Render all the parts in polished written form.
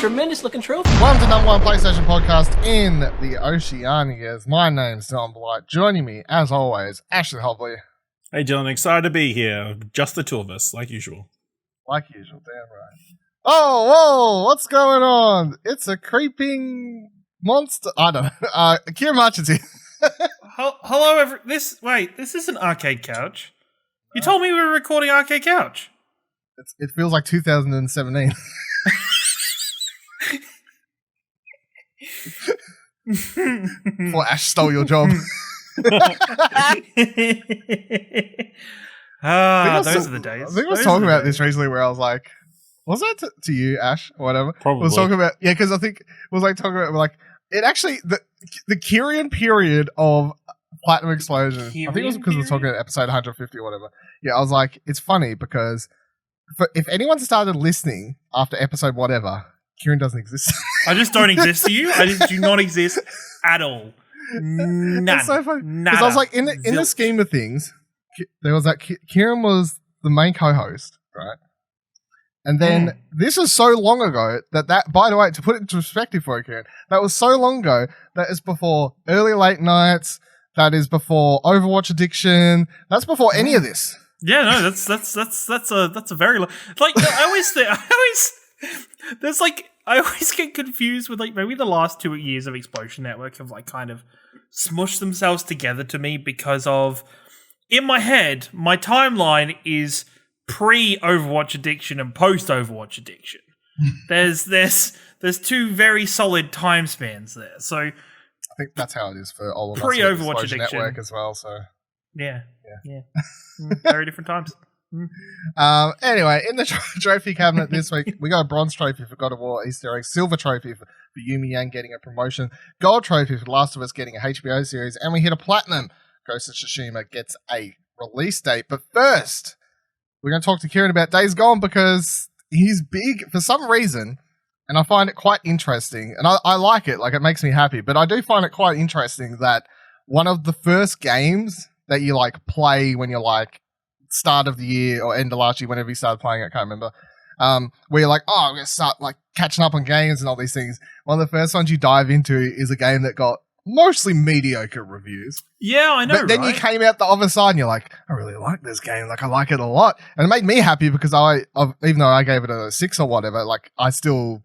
tremendous looking trophy. Welcome to number one PlayStation podcast in the Oceanias. My name's Tom Blight. Joining me, as always, Ashley Hobley. Hey, John, excited to be here. Just the two of us, like usual. Like usual, damn right. Oh, whoa, what's going on? It's a creeping monster. I don't know. Ciaran March's here. Hello, this is an arcade couch. You told me we were recording arcade couch. It feels like 2017. Before Ash stole your job. Those are the days. I think I was talking about this recently where I was like, was that to you, Ash, or whatever? Probably. I was talking about, yeah, because I think it was like talking about, like, it actually, the Ciaran period of Platinum Explosion, I think it was because we were talking about episode 150 or whatever. Yeah, I was like, it's funny because if anyone started listening after episode whatever, Ciaran doesn't exist. I just don't exist to you. I just do not exist at all. None. It's so funny. Because I was like, in the scheme of things, there was that Ciaran was the main co-host, right? And then this was so long ago that, by the way, to put it into perspective for you, Ciaran, that was so long ago that is before early late nights, that is before Overwatch addiction, that's before any of this. Yeah, no, that's a very long, like, I always get confused with, like, maybe the last 2 years of Explosion Network have, like, kind of smushed themselves together to me because of, in my head, my timeline is pre-Overwatch addiction and post-Overwatch addiction. There's two very solid time spans there. So I think that's how it is for all of us. Pre-Overwatch addiction Network as well. So yeah. Very different times. Anyway, in the trophy cabinet this week, we got a bronze trophy for God of War Easter egg, silver trophy for Yumi Yang getting a promotion, gold trophy for The Last of Us getting a HBO series, and we hit a platinum. Ghost of Tsushima gets a release date. But first, we're going to talk to Ciaran about Days Gone because he's big for some reason, and I find it quite interesting. And I like it, like it makes me happy. But I do find it quite interesting that one of the first games that you like play when you're like start of the year or end of last year, whenever you started playing it, I can't remember, where you're like, oh, I'm going to start like catching up on games and all these things. One of the first ones you dive into is a game that got mostly mediocre reviews. Yeah, I know, but then right? You came out the other side and you're like, I really like this game. Like, I like it a lot. And it made me happy because even though I gave it a 6 or whatever, like, I still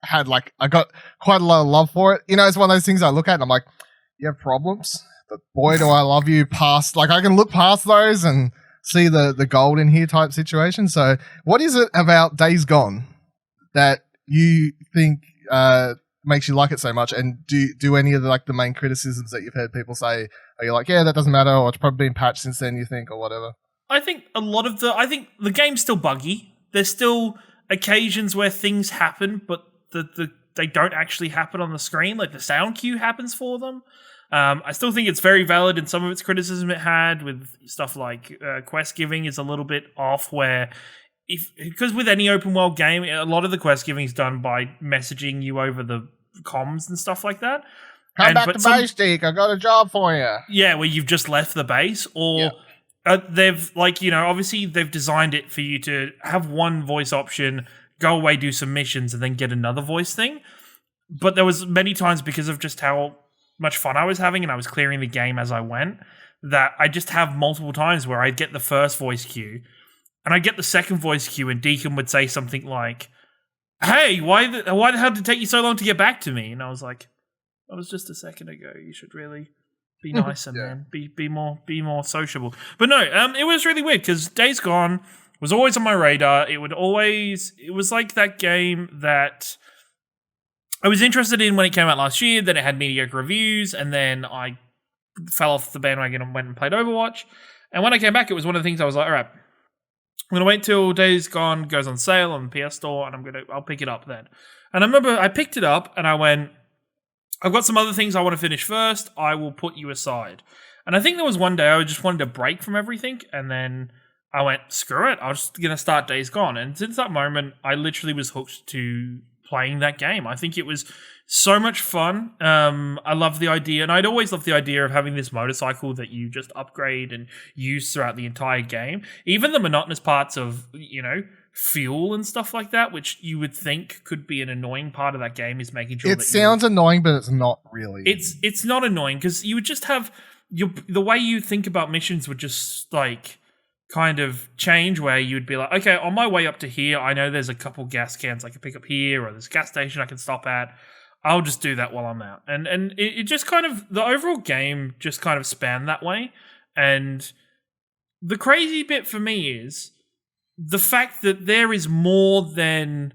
had, like, I got quite a lot of love for it. You know, it's one of those things I look at and I'm like, you have problems, but boy, do I love you past, like, I can look past those and see the gold in here type situation. So what is it about Days Gone that you think makes you like it so much, and do any of the main criticisms that you've heard people say, are you like, yeah, that doesn't matter, or it's probably been patched since then, you think, or whatever? I think the game's still buggy. There's still occasions where things happen, but they don't actually happen on the screen. Like, the sound cue happens for them. I still think it's very valid in some of its criticism it had with stuff like quest giving is a little bit off, where because with any open world game, a lot of the quest giving is done by messaging you over the comms and stuff like that. Come back to base, Deke. I got a job for you. Yeah, where you've just left the base, or they've obviously they've designed it for you to have one voice option, go away, do some missions, and then get another voice thing. But there was many times, because of just how much fun I was having and I was clearing the game as I went, that I just have multiple times where I'd get the first voice cue and I'd get the second voice cue and Deacon would say something like, hey, why the hell did it take you so long to get back to me? And I was like, that was just a second ago. You should really be nicer, man. Be more sociable. But no, it was really weird because Days Gone was always on my radar. It was like that game that I was interested in when it came out last year, then it had mediocre reviews, and then I fell off the bandwagon and went and played Overwatch. And when I came back, it was one of the things I was like, all right, I'm going to wait till Days Gone goes on sale on the PS Store, and I'll pick it up then. And I remember I picked it up, and I went, I've got some other things I want to finish first. I will put you aside. And I think there was one day I just wanted a break from everything, and then I went, screw it, I'm just going to start Days Gone. And since that moment, I literally was hooked to playing that game. I think it was so much fun. I love the idea, and I'd always loved the idea of having this motorcycle that you just upgrade and use throughout the entire game. Even the monotonous parts of, fuel and stuff like that, which you would think could be an annoying part of that game, is making sure It sounds annoying, but it's not really. It's not annoying because you would just have the way you think about missions would just like kind of change, where you'd be like, okay, on my way up to here, I know there's a couple gas cans I can pick up here, or there's a gas station I can stop at. I'll just do that while I'm out. And it just kind of, the overall game just kind of spanned that way. And the crazy bit for me is the fact that there is more than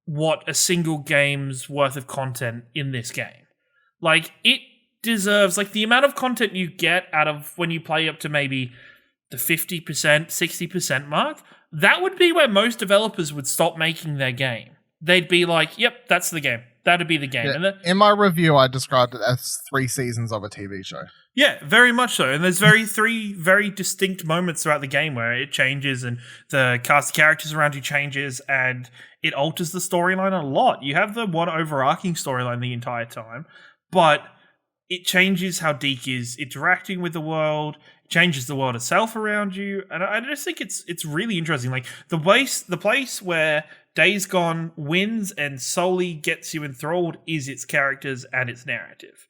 what a single game's worth of content in this game. Like, it deserves, like, the amount of content you get out of when you play up to maybe the 50%, 60% mark, that would be where most developers would stop making their game. They'd be like, yep, that's the game. That'd be the game. Yeah, and in my review, I described it as 3 seasons of a TV show. Yeah, very much so. And there's three very distinct moments throughout the game where it changes and the cast of characters around you changes and it alters the storyline a lot. You have the one overarching storyline the entire time, but it changes how Deke is interacting with the world, changes the world itself around you. And I just think it's really interesting. Like, the place where Days Gone wins and solely gets you enthralled is its characters and its narrative.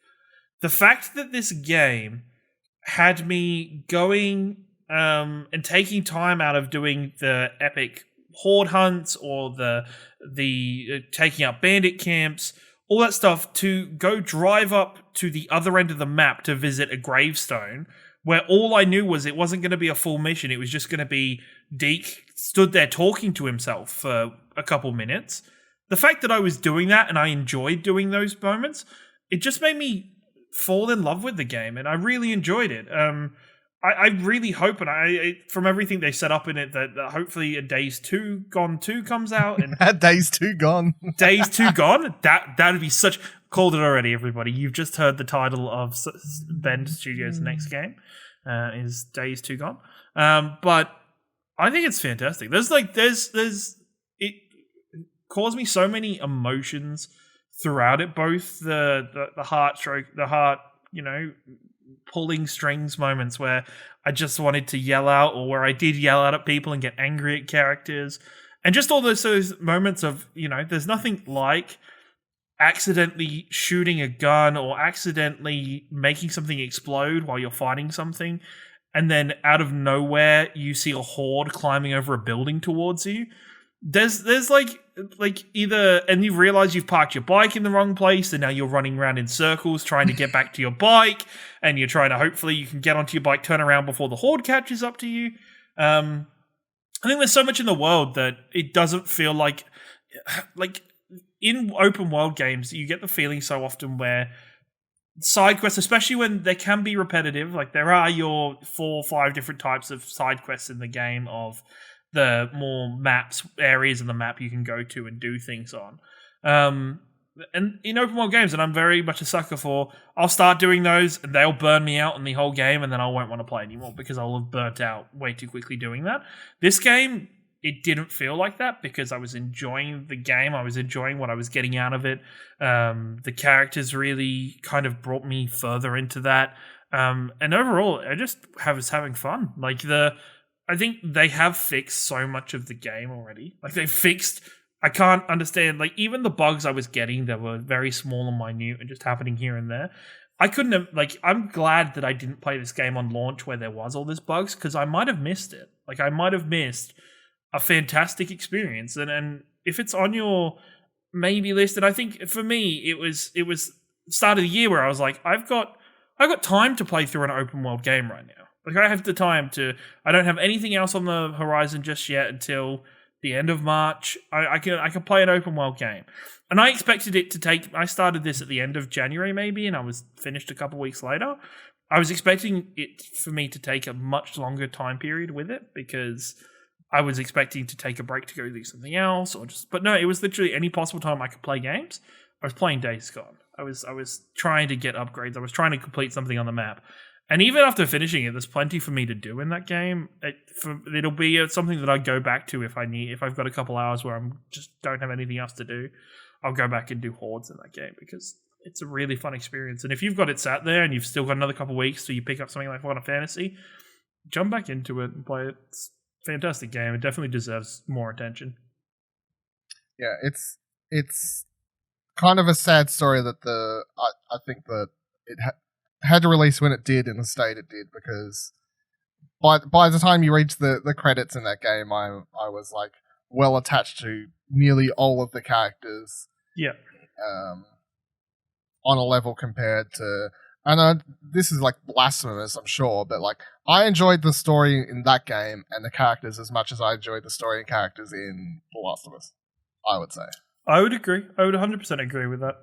The fact that this game had me going and taking time out of doing the epic horde hunts or the taking out bandit camps, all that stuff, to go drive up to the other end of the map to visit a gravestone, where all I knew was it wasn't going to be a full mission. It was just going to be Deke stood there talking to himself for a couple minutes. The fact that I was doing that and I enjoyed doing those moments, it just made me fall in love with the game, and I really enjoyed it. I really hope, and from everything they set up in it, that hopefully a Days 2 Gone 2 comes out. And Days 2 Gone. Days 2 Gone? That'd be such... Called it already, everybody. You've just heard the title of Bend Studios' next game is Days 2 Gone. But I think it's fantastic. There's it caused me so many emotions throughout it, both the heart, pulling strings moments where I just wanted to yell out, or where I did yell out at people and get angry at characters, and just all those moments of, there's nothing like accidentally shooting a gun or accidentally making something explode while you're fighting something, and then out of nowhere you see a horde climbing over a building towards you. There's like either, and you realize you've parked your bike in the wrong place, and now you're running around in circles trying to get back to your bike, and you're trying to, hopefully you can get onto your bike, turn around before the horde catches up to you. I think there's so much in the world that it doesn't feel like in open world games, you get the feeling so often where side quests, especially when they can be repetitive, like there are your 4 or 5 different types of side quests in the game, of the more areas of the map you can go to and do things on. And in open world games, and I'm very much a sucker for, I'll start doing those and they'll burn me out in the whole game, and then I won't want to play anymore because I'll have burnt out way too quickly doing that. This game, it didn't feel like that because I was enjoying the game. I was enjoying what I was getting out of it. The characters really kind of brought me further into that. And overall, I just was having fun. Like, I think they have fixed so much of the game already. Like, they fixed... I can't understand, like, even the bugs I was getting that were very small and minute and just happening here and there. I couldn't have, like, I'm glad that I didn't play this game on launch where there was all this bugs, because I might have missed it. Like, I might have missed a fantastic experience. And if it's on your maybe list, and I think for me, it was start of the year where I was like, I've got time to play through an open world game right now. Like, I have the time to, I don't have anything else on the horizon just yet until the end of March. I can play an open world game. And I expected it to take, I started this at the end of January maybe, and I was finished a couple weeks later. I was expecting it for me to take a much longer time period with it, because I was expecting to take a break to go do something else, but no, it was literally any possible time I could play games. I was playing Days Gone. I was trying to get upgrades. I was trying to complete something on the map. And even after finishing it, there's plenty for me to do in that game. It'll be something that I go back to if I've got a couple hours where I'm just don't have anything else to do. I'll go back and do hordes in that game, because it's a really fun experience. And if you've got it sat there and you've still got another couple weeks till you pick up something like Final Fantasy, jump back into it and play it. It's fantastic game. It definitely deserves more attention. Yeah, it's kind of a sad story that I think that it had to release when it did in the state it did, because by the time you reach the credits in that game, I was like well attached to nearly all of the characters. Yeah. On a level compared to, I know this is like blasphemous, I'm sure, but like I enjoyed the story in that game and the characters as much as I enjoyed the story and characters in The Last of Us, I would say. I would agree. I would 100% agree with that.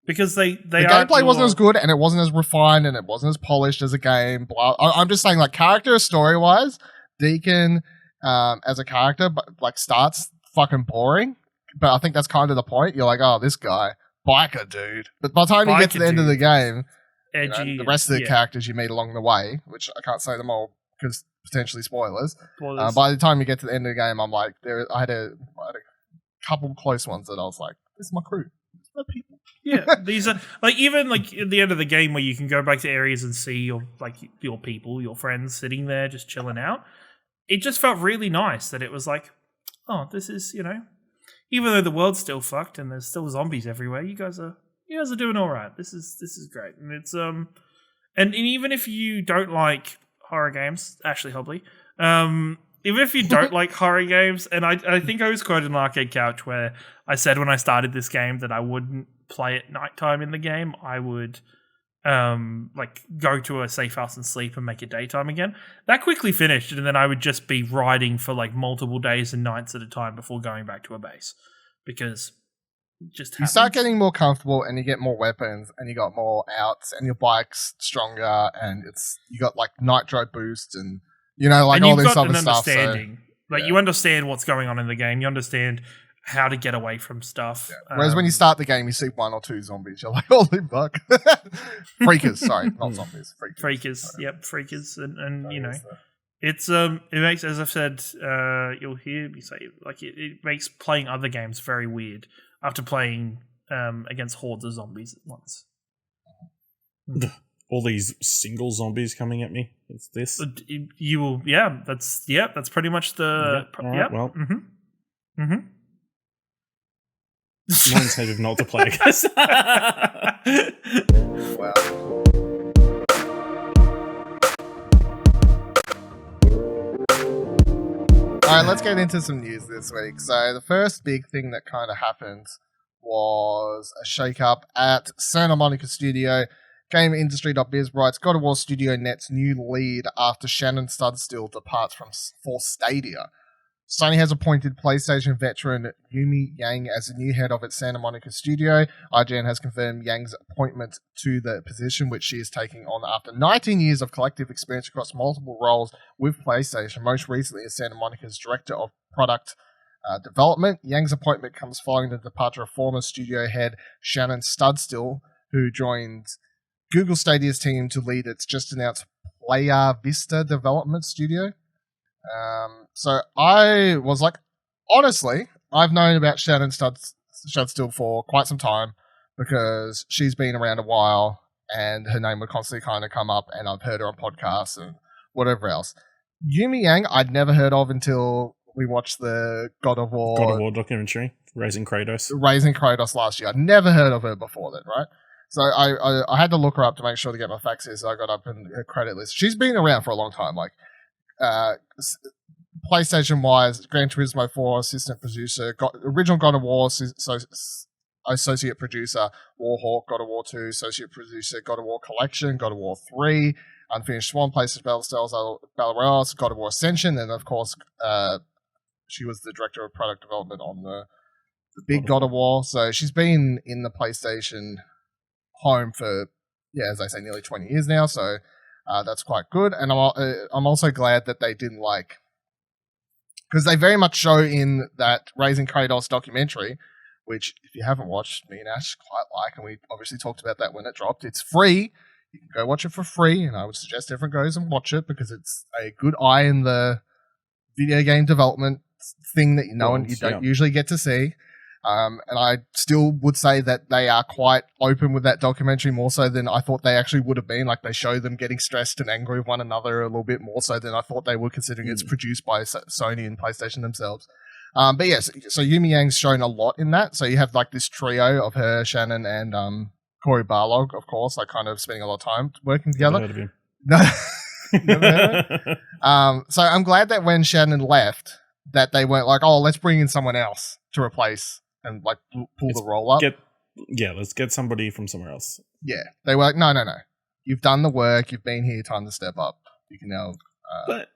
Because the gameplay wasn't as good and it wasn't as refined and it wasn't as polished as a game. Blah. I'm just saying, like, character story wise, Deacon as a character, but like starts fucking boring. But I think that's kind of the point. You're like, oh, this guy, biker dude. But by the time you get to the end of the game, edgy, the rest of the characters you meet along the way, which I can't say them all because potentially spoilers. By the time you get to the end of the game, I'm like, I had a couple close ones that I was like, this is my crew. This is my people. Yeah, these are like, even like at the end of the game where you can go back to areas and see your people, your friends sitting there just chilling out. It just felt really nice that it was like, oh, this is, even though the world's still fucked and there's still zombies everywhere, you guys are doing all right. This is great, and it's and even if you don't like horror games, Ashley Hobley, even if you don't like horror games, and I think I was quoted in an Arcade Couch where I said when I started this game that I wouldn't play at nighttime in the game. I would like go to a safe house and sleep and make it daytime again. That quickly finished, and then I would just be riding for like multiple days and nights at a time before going back to a base, because it just happens. You start getting more comfortable and you get more weapons and you got more outs and your bike's stronger and you got like nitro boost and like and all this other stuff. So, you understand what's going on in the game. You understand how to get away from stuff. Yeah. Whereas when you start the game, you see one or two zombies. You're like, holy fuck. Freakers, sorry, not zombies. Freakers. Yep, freakers. And it's, it makes, as I've said, you'll hear me say, like, it makes playing other games very weird after playing against hordes of zombies at once. All these single zombies coming at me. It's this. You will, that's pretty much the. Right, well. Mine's headed not to play, I guess. Wow. Alright, let's get into some news this week. So the first big thing that kind of happened was a shake-up at Santa Monica Studio. GamesIndustry.Biz writes, God of War Studio nets new lead after Shannon Studstill departs for Stadia. Sony has appointed PlayStation veteran Yumi Yang as the new head of its Santa Monica studio. IGN has confirmed Yang's appointment to the position, which she is taking on after 19 years of collective experience across multiple roles with PlayStation, most recently as Santa Monica's Director of Product Development. Yang's appointment comes following the departure of former studio head Shannon Studstill, who joined Google Stadia's team to lead its just-announced Playa Vista development studio. So I was like, honestly, I've known about Shannon Studstill for quite some time because she's been around a while and her name would constantly kind of come up and I've heard her on podcasts and whatever else. Yumi Yang, I'd never heard of until we watched the God of War documentary, Raising Kratos last year. I'd never heard of her before then, right? So I had to look her up to make sure to get my facts here, so I got up in her credit list. She's been around for a long time, like PlayStation-wise, Gran Turismo 4 assistant producer, original God of War associate producer, Warhawk, God of War 2 associate producer, God of War Collection, God of War 3, Unfinished Swan, PlayStation Battle Royale, God of War Ascension, and of course, she was the director of product development on the big God of War. So she's been in the PlayStation home for, as I say, nearly 20 years now. So that's quite good. And I'm also glad that they didn't because they very much show in that Raising Kratos documentary, which if you haven't watched, me and Ash quite like, and we obviously talked about that when it dropped. It's free. You can go watch it for free, and I would suggest everyone goes and watch it because it's a good eye in the video game development thing that and you don't usually get to see. And I still would say that they are quite open with that documentary, more so than I thought they actually would have been. Like, they show them getting stressed and angry with one another a little bit more so than I thought they were, considering it's produced by Sony and PlayStation themselves. But yes, so Yumi Yang's shown a lot in that. So you have like this trio of her, Shannon, and Corey Barlog, of course, like kind of spending a lot of time working together. Never heard of him. No. Never heard of it? So I'm glad that when Shannon left, that they weren't like, oh, let's bring in someone else to replace and like pull the role up. Let's get somebody from somewhere else. Yeah. They were like, no. You've done the work. You've been here. Time to step up. You can now... But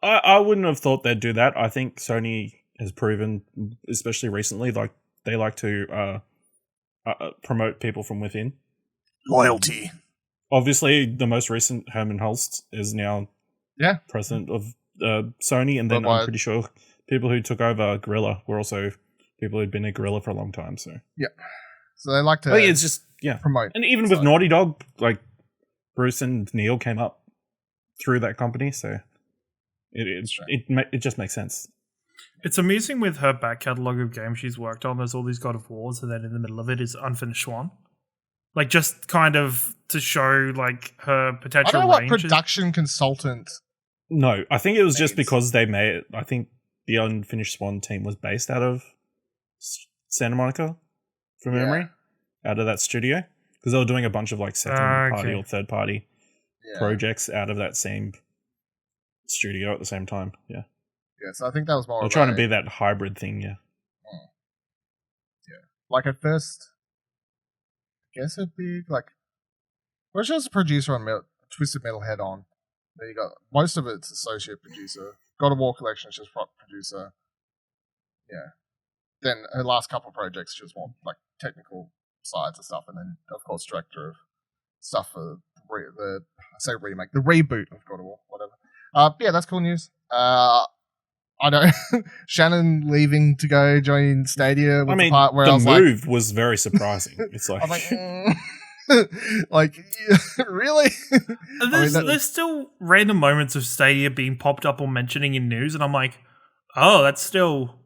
I wouldn't have thought they'd do that. I think Sony has proven, especially recently, like they like to promote people from within. Loyalty. Obviously, the most recent Herman Hulst is now president of Sony, and then I'm pretty sure people who took over Guerrilla were also people who'd been at Guerrilla for a long time. So so they like to. It's just promote, and even with Naughty Dog, like Bruce and Neil came up through that company, so it just makes sense. It's amusing with her back catalogue of games she's worked on. There's all these God of Wars, and then in the middle of it is Unfinished Swan. Like, just kind of to show like her potential. I don't know what production consultant. No, I think it was just because they made. I think the Unfinished Swan team was based out of Santa Monica, from memory, out of that studio, because they were doing a bunch of like second party or third party projects out of that same studio at the same time. Yeah. Yeah, so I think that was more. They're trying to be that hybrid thing. Yeah. Like at first, I guess it'd be like. Well, she was a producer on Twisted Metal Head On. There you go. Most of it's associate producer. God of War Collection, she's prop producer. Yeah. Then her last couple of projects, she was more like technical sides and stuff, and then of course director of stuff for the reboot of God of War, whatever. Yeah, that's cool news. I don't. Shannon leaving to go join Stadia. With the part where the I was move was very surprising. It's like, I'm like, really? There's still random moments of Stadia being popped up or mentioning in news, and I'm like, oh, that's still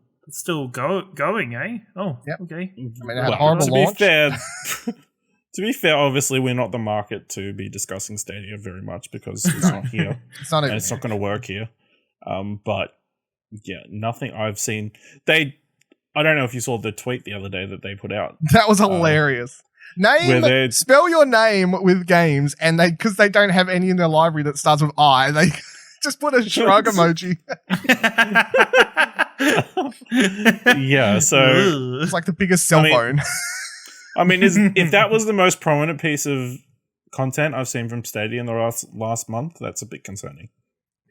going, eh? Oh, okay. I mean, it had a horrible launch. To be fair, obviously we're not the market to be discussing Stadia very much because it's not here. It's not. And it's not going to work here. But yeah, nothing I've seen. I don't know if you saw the tweet the other day that they put out. That was hilarious. Spell your name with games, and because they don't have any in their library that starts with I, they just put a shrug emoji. Yeah, so it's like the biggest cell phone. I mean, if that was the most prominent piece of content I've seen from Stadia in the last month, that's a bit concerning.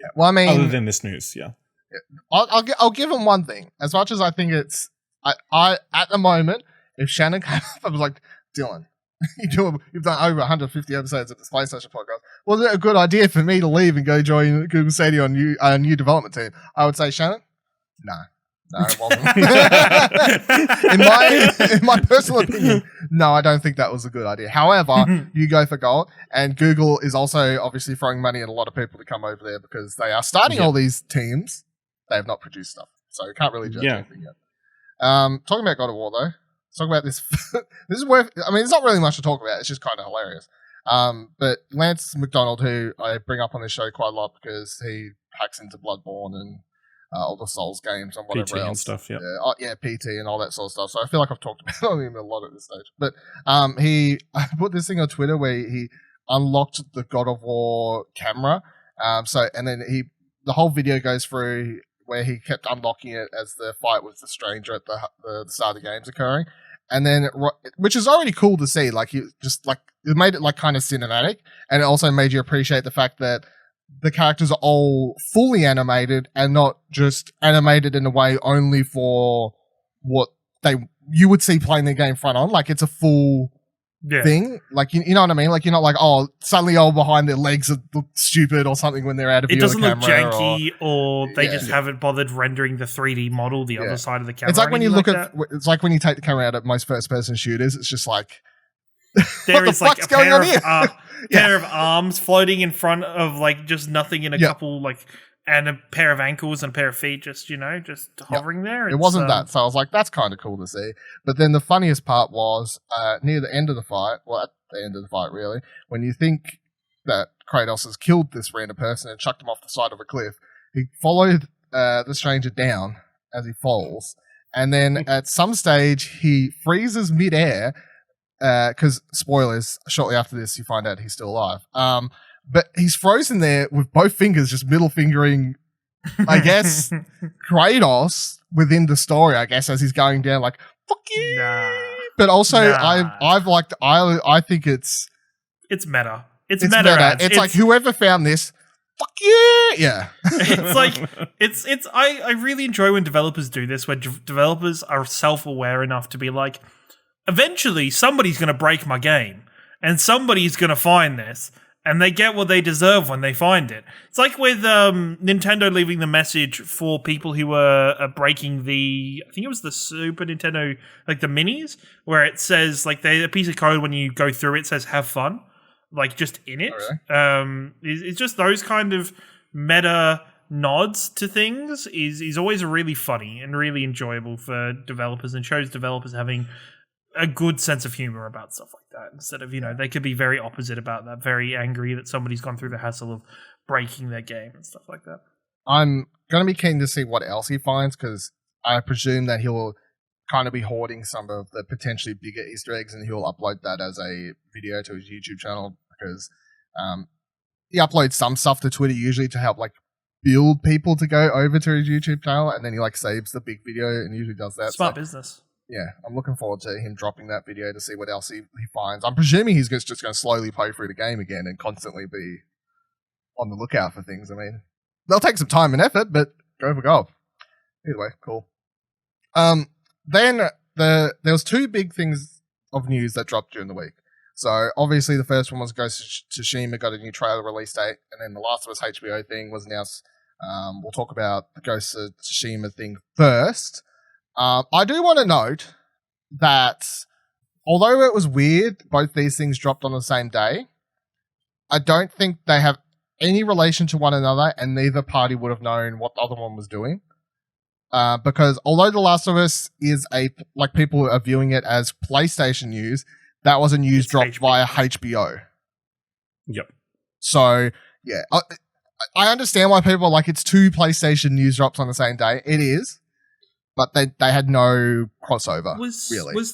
Yeah, well, I mean, other than this news, I'll give them one thing. As much as I think it's, I at the moment, if Shannon came up, I was like, Dylan, you've done over 150 episodes of this PlayStation podcast. Was it a good idea for me to leave and go join Google Stadia on a new development team? I would say, Shannon, no, it wasn't. in my personal opinion, no, I don't think that was a good idea. However, you go for gold, and Google is also obviously throwing money at a lot of people to come over there because they are starting all these teams. They have not produced stuff, so you can't really judge anything yet. Talking about God of War though, let's talk about this. This is worth. I mean, there's not really much to talk about. It's just kind of hilarious. But Lance McDonald, who I bring up on this show quite a lot because he hacks into Bloodborne and all the Souls games and whatever PT else and stuff. Yeah, PT and all that sort of stuff. So I feel like I've talked about him a lot at this stage. But he put this thing on Twitter where he unlocked the God of War camera. And then the whole video goes through where he kept unlocking it as the fight with the stranger at the start of the game's occurring. And then, which is already cool to see, like it made it like kind of cinematic, and it also made you appreciate the fact that the characters are all fully animated and not just animated in a way only for what you would see playing the game front on. Like it's a full thing. Like you know what I mean? Like you're not like, oh, suddenly all behind their legs look stupid or something when they're out of view. It doesn't of the look camera janky or they just haven't bothered rendering the 3D model the other side of the camera. It's like when you look at it's like when you take the camera out at most first person shooters, it's just like there is like a pair of arms floating in front of like just nothing in a couple like and a pair of ankles and a pair of feet just hovering there. It wasn't that. So I was like, that's kind of cool to see. But then the funniest part was near the end of the fight, at the end of the fight, really, when you think that Kratos has killed this random person and chucked him off the side of a cliff, he followed the stranger down as he falls. And then at some stage, he freezes midair because, spoilers, shortly after this, you find out he's still alive. But he's frozen there with both fingers just middle fingering, I guess, Kratos within the story, I guess, as he's going down like, fuck you. Nah. But also, Nah. I think it's meta. It's meta. meta. It's like, whoever found this, fuck you. Yeah. It's like, I really enjoy when developers do this, where developers are self-aware enough to be like, eventually somebody's going to break my game and somebody's going to find this. And they get what they deserve when they find it. It's like with Nintendo leaving the message for people who were breaking I think it was the Super Nintendo, like the minis, where it says, like, a piece of code when you go through it says "have fun," like just in it. Oh, really? It's just those kind of meta nods to things is always really funny and really enjoyable for developers, and shows developers having a good sense of humor about stuff like that, instead of, they could be very opposite about that, very angry that somebody's gone through the hassle of breaking their game and stuff like that. I'm going to be keen to see what else he finds, because I presume that he'll kind of be hoarding some of the potentially bigger Easter eggs, and he'll upload that as a video to his YouTube channel, because he uploads some stuff to Twitter usually to help like build people to go over to his YouTube channel, and then he like saves the big video and usually does that. Smart business. Yeah, I'm looking forward to him dropping that video to see what else he finds. I'm presuming he's just going to slowly play through the game again and constantly be on the lookout for things. I mean, they'll take some time and effort, but go for gold. Either way, cool. Then there was two big things of news that dropped during the week. So obviously the first one was Ghost of Tsushima got a new trailer release date, and then the Last of Us HBO thing was announced. We'll talk about the Ghost of Tsushima thing first. I do want to note that although it was weird, both these things dropped on the same day, I don't think they have any relation to one another, and neither party would have known what the other one was doing. Because although The Last of Us is people are viewing it as PlayStation news, that was a news dropped via HBO. Yep. So, yeah, I understand why people are like, it's two PlayStation news drops on the same day. It is. But they had no crossover, really. Was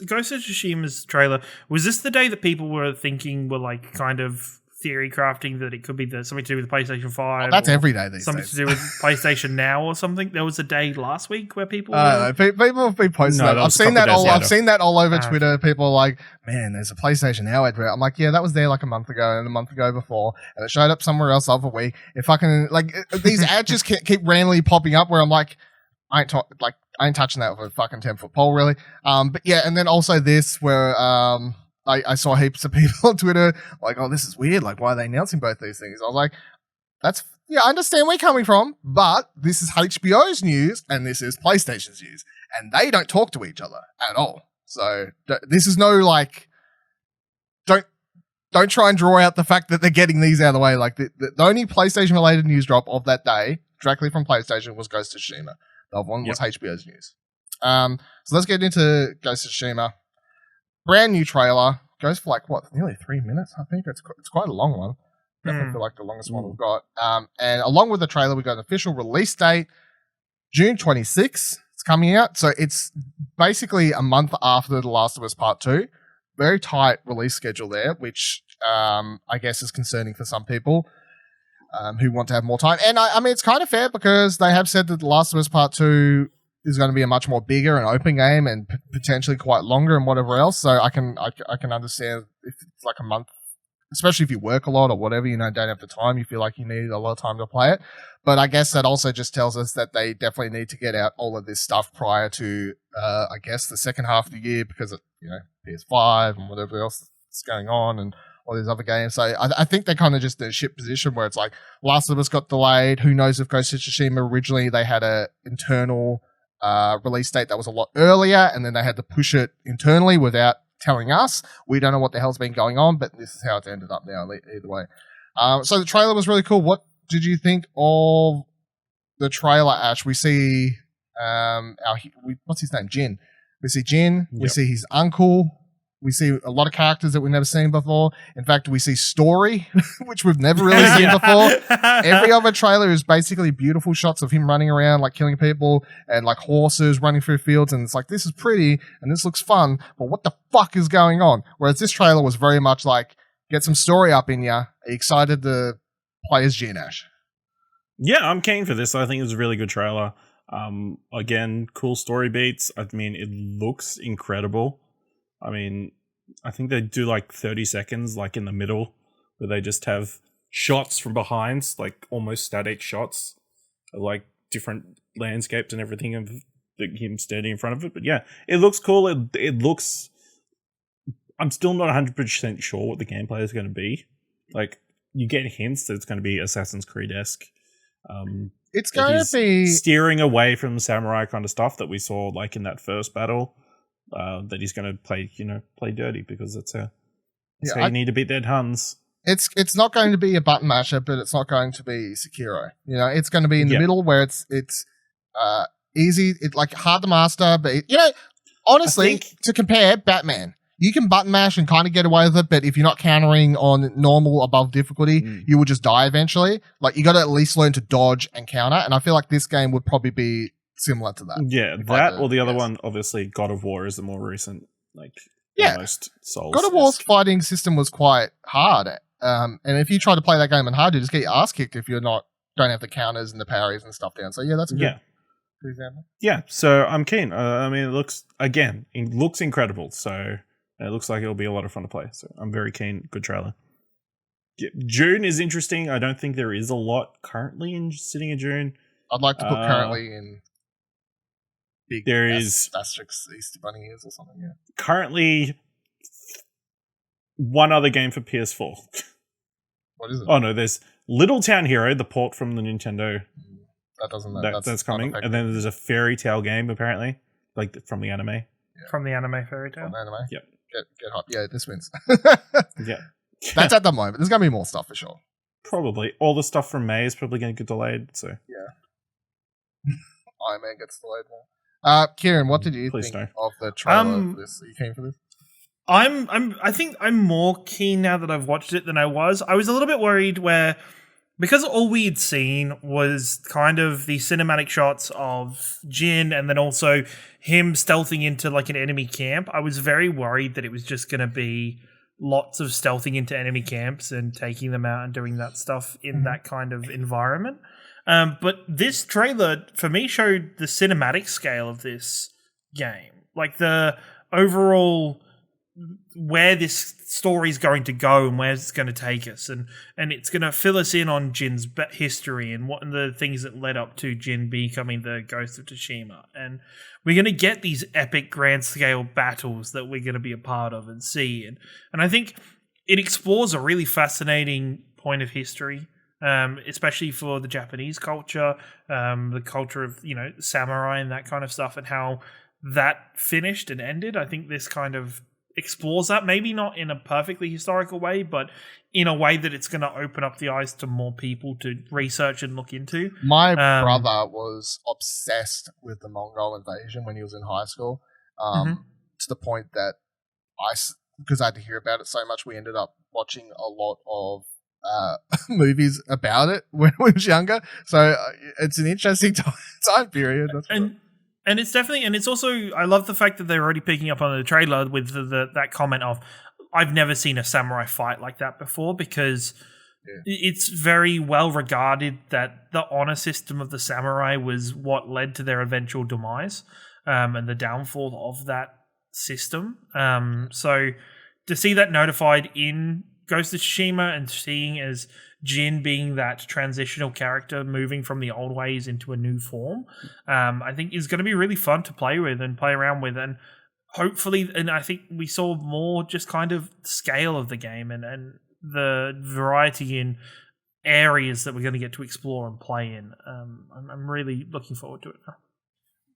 Ghost of Tsushima's trailer, was this the day that people were thinking, were like kind of theory crafting that it could be something to do with PlayStation 5? That's every day these something days. Something to do with PlayStation Now or something? There was a day last week where people people have been posting that. I've seen that all over Twitter. People are like, man, there's a PlayStation Now advert. I'm like, yeah, that was there like a month ago and a month ago before, and it showed up somewhere else the other week. If I can, these ads just keep randomly popping up where I'm like, I ain't touching that with a fucking 10-foot pole, really. But yeah, and then also this where I saw heaps of people on Twitter like, oh, this is weird. Like, why are they announcing both these things? I was like, I understand where you're coming from, but this is HBO's news and this is PlayStation's news, and they don't talk to each other at all. So this is no don't try and draw out the fact that they're getting these out of the way. Like the only PlayStation related news drop of that day directly from PlayStation was Ghost of Tsushima. The other one was HBO's news. So let's get into Ghost of Tsushima. Brand new trailer. Goes for nearly 3 minutes, I think. It's quite a long one. Definitely feel like the longest one we've got. And along with the trailer, we got an official release date, June 26th. It's coming out. So it's basically a month after The Last of Us Part 2. Very tight release schedule there, which I guess is concerning for some people. Who want to have more time. And I mean, it's kind of fair because they have said that The Last of Us Part 2 is going to be a much more bigger and open game and potentially quite longer and whatever else. So I can understand if it's like a month, especially if you work a lot or whatever, don't have the time, you feel like you need a lot of time to play it. But I guess that also just tells us that they definitely need to get out all of this stuff prior to, I guess, the second half of the year because of, PS5 and whatever else is going on and all these other games. So I think they're kind of just in a shit position where it's like Last of Us got delayed. Who knows if Ghost of Tsushima originally they had a internal release date that was a lot earlier and then they had to push it internally without telling us. We don't know what the hell's been going on, but this is how it's ended up now either way. So the trailer was really cool. What did you think of the trailer, Ash? We see what's his name? Jin. We see Jin. We see his uncle. We see a lot of characters that we've never seen before. In fact, we see Story, which we've never really seen before. Every other trailer is basically beautiful shots of him running around, like killing people, and like horses running through fields. And it's like, this is pretty and this looks fun, but what the fuck is going on? Whereas this trailer was very much like, get some story up in ya. Are you excited to play as Jin, Ash? Yeah, I'm keen for this. I think it was a really good trailer. Again, cool story beats. I mean, it looks incredible. I mean, I think they do like 30 seconds, like in the middle, where they just have shots from behind, like almost static shots of like different landscapes and everything of him standing in front of it. But yeah, it looks cool. It looks... I'm still not 100% sure what the gameplay is going to be. Like, you get hints that it's going to be Assassin's Creed-esque. It's going to be... steering away from the samurai kind of stuff that we saw like in that first battle. That he's going to play dirty because that's how you need to beat dead Huns. It's not going to be a button masher, but it's not going to be Sekiro. You know, it's going to be in the middle where it's easy, like hard to master. But honestly, to compare, Batman, you can button mash and kind of get away with it, but if you're not countering on normal above difficulty, you will just die eventually. Like, you got to at least learn to dodge and counter, and I feel like this game would probably be similar to that. Yeah, that or the other one, obviously, God of War is the more recent, most Souls. God of War's fighting system was quite hard. And if you try to play that game in hard, you just get your ass kicked if you're don't have the counters and the parries and stuff down. So yeah, that's a good example. Yeah, so I'm keen. I mean, it looks incredible. So it looks like it'll be a lot of fun to play. So I'm very keen. Good trailer. Yeah, June is interesting. I don't think there is a lot currently sitting in June. I'd like to put currently in big there is asterisks Easter Bunny ears or something. Yeah. Currently, one other game for PS4. What is it? Oh no, there's Little Town Hero, the port from the Nintendo. That doesn't. That's coming, and then there's a Fairy Tale game apparently, like from the anime. Yeah. From the anime Fairy Tale. From the anime. Yep. Get hype. Yeah, this wins. Yeah. That's at the moment. There's gonna be more stuff for sure. Probably all the stuff from May is probably going to get delayed. So yeah. Iron Man gets delayed more. Ciaran, what did you think of the trailer for this? Are you keen for this? I think I'm more keen now that I've watched it than I was. I was a little bit worried because all we'd seen was kind of the cinematic shots of Jin and then also him stealthing into like an enemy camp. I was very worried that it was just going to be lots of stealthing into enemy camps and taking them out and doing that stuff in that kind of environment. But this trailer, for me, showed the cinematic scale of this game. Like the overall where this story's going to go and where it's going to take us. And it's going to fill us in on Jin's history and what the things that led up to Jin becoming the Ghost of Tsushima. And we're going to get these epic grand scale battles that we're going to be a part of and see. And I think it explores a really fascinating point of history. Especially for the Japanese culture, the culture of, samurai and that kind of stuff and how that finished and ended. I think this kind of explores that, maybe not in a perfectly historical way, but in a way that it's going to open up the eyes to more people to research and look into. My brother was obsessed with the Mongol invasion when he was in high school, to the point that because I had to hear about it so much, we ended up watching a lot of movies about it when we was younger. So it's an interesting time period. And it's definitely, and it's also, I love the fact that they're already picking up on the trailer with that comment of, I've never seen a samurai fight like that before, because it's very well regarded that the honor system of the samurai was what led to their eventual demise, and the downfall of that system. So to see that notified in Ghost of Tsushima and seeing as Jin being that transitional character moving from the old ways into a new form, I think is going to be really fun to play with and play around with. And hopefully, and I think we saw more just kind of scale of the game and the variety in areas that we're going to get to explore and play in. I'm really looking forward to it now.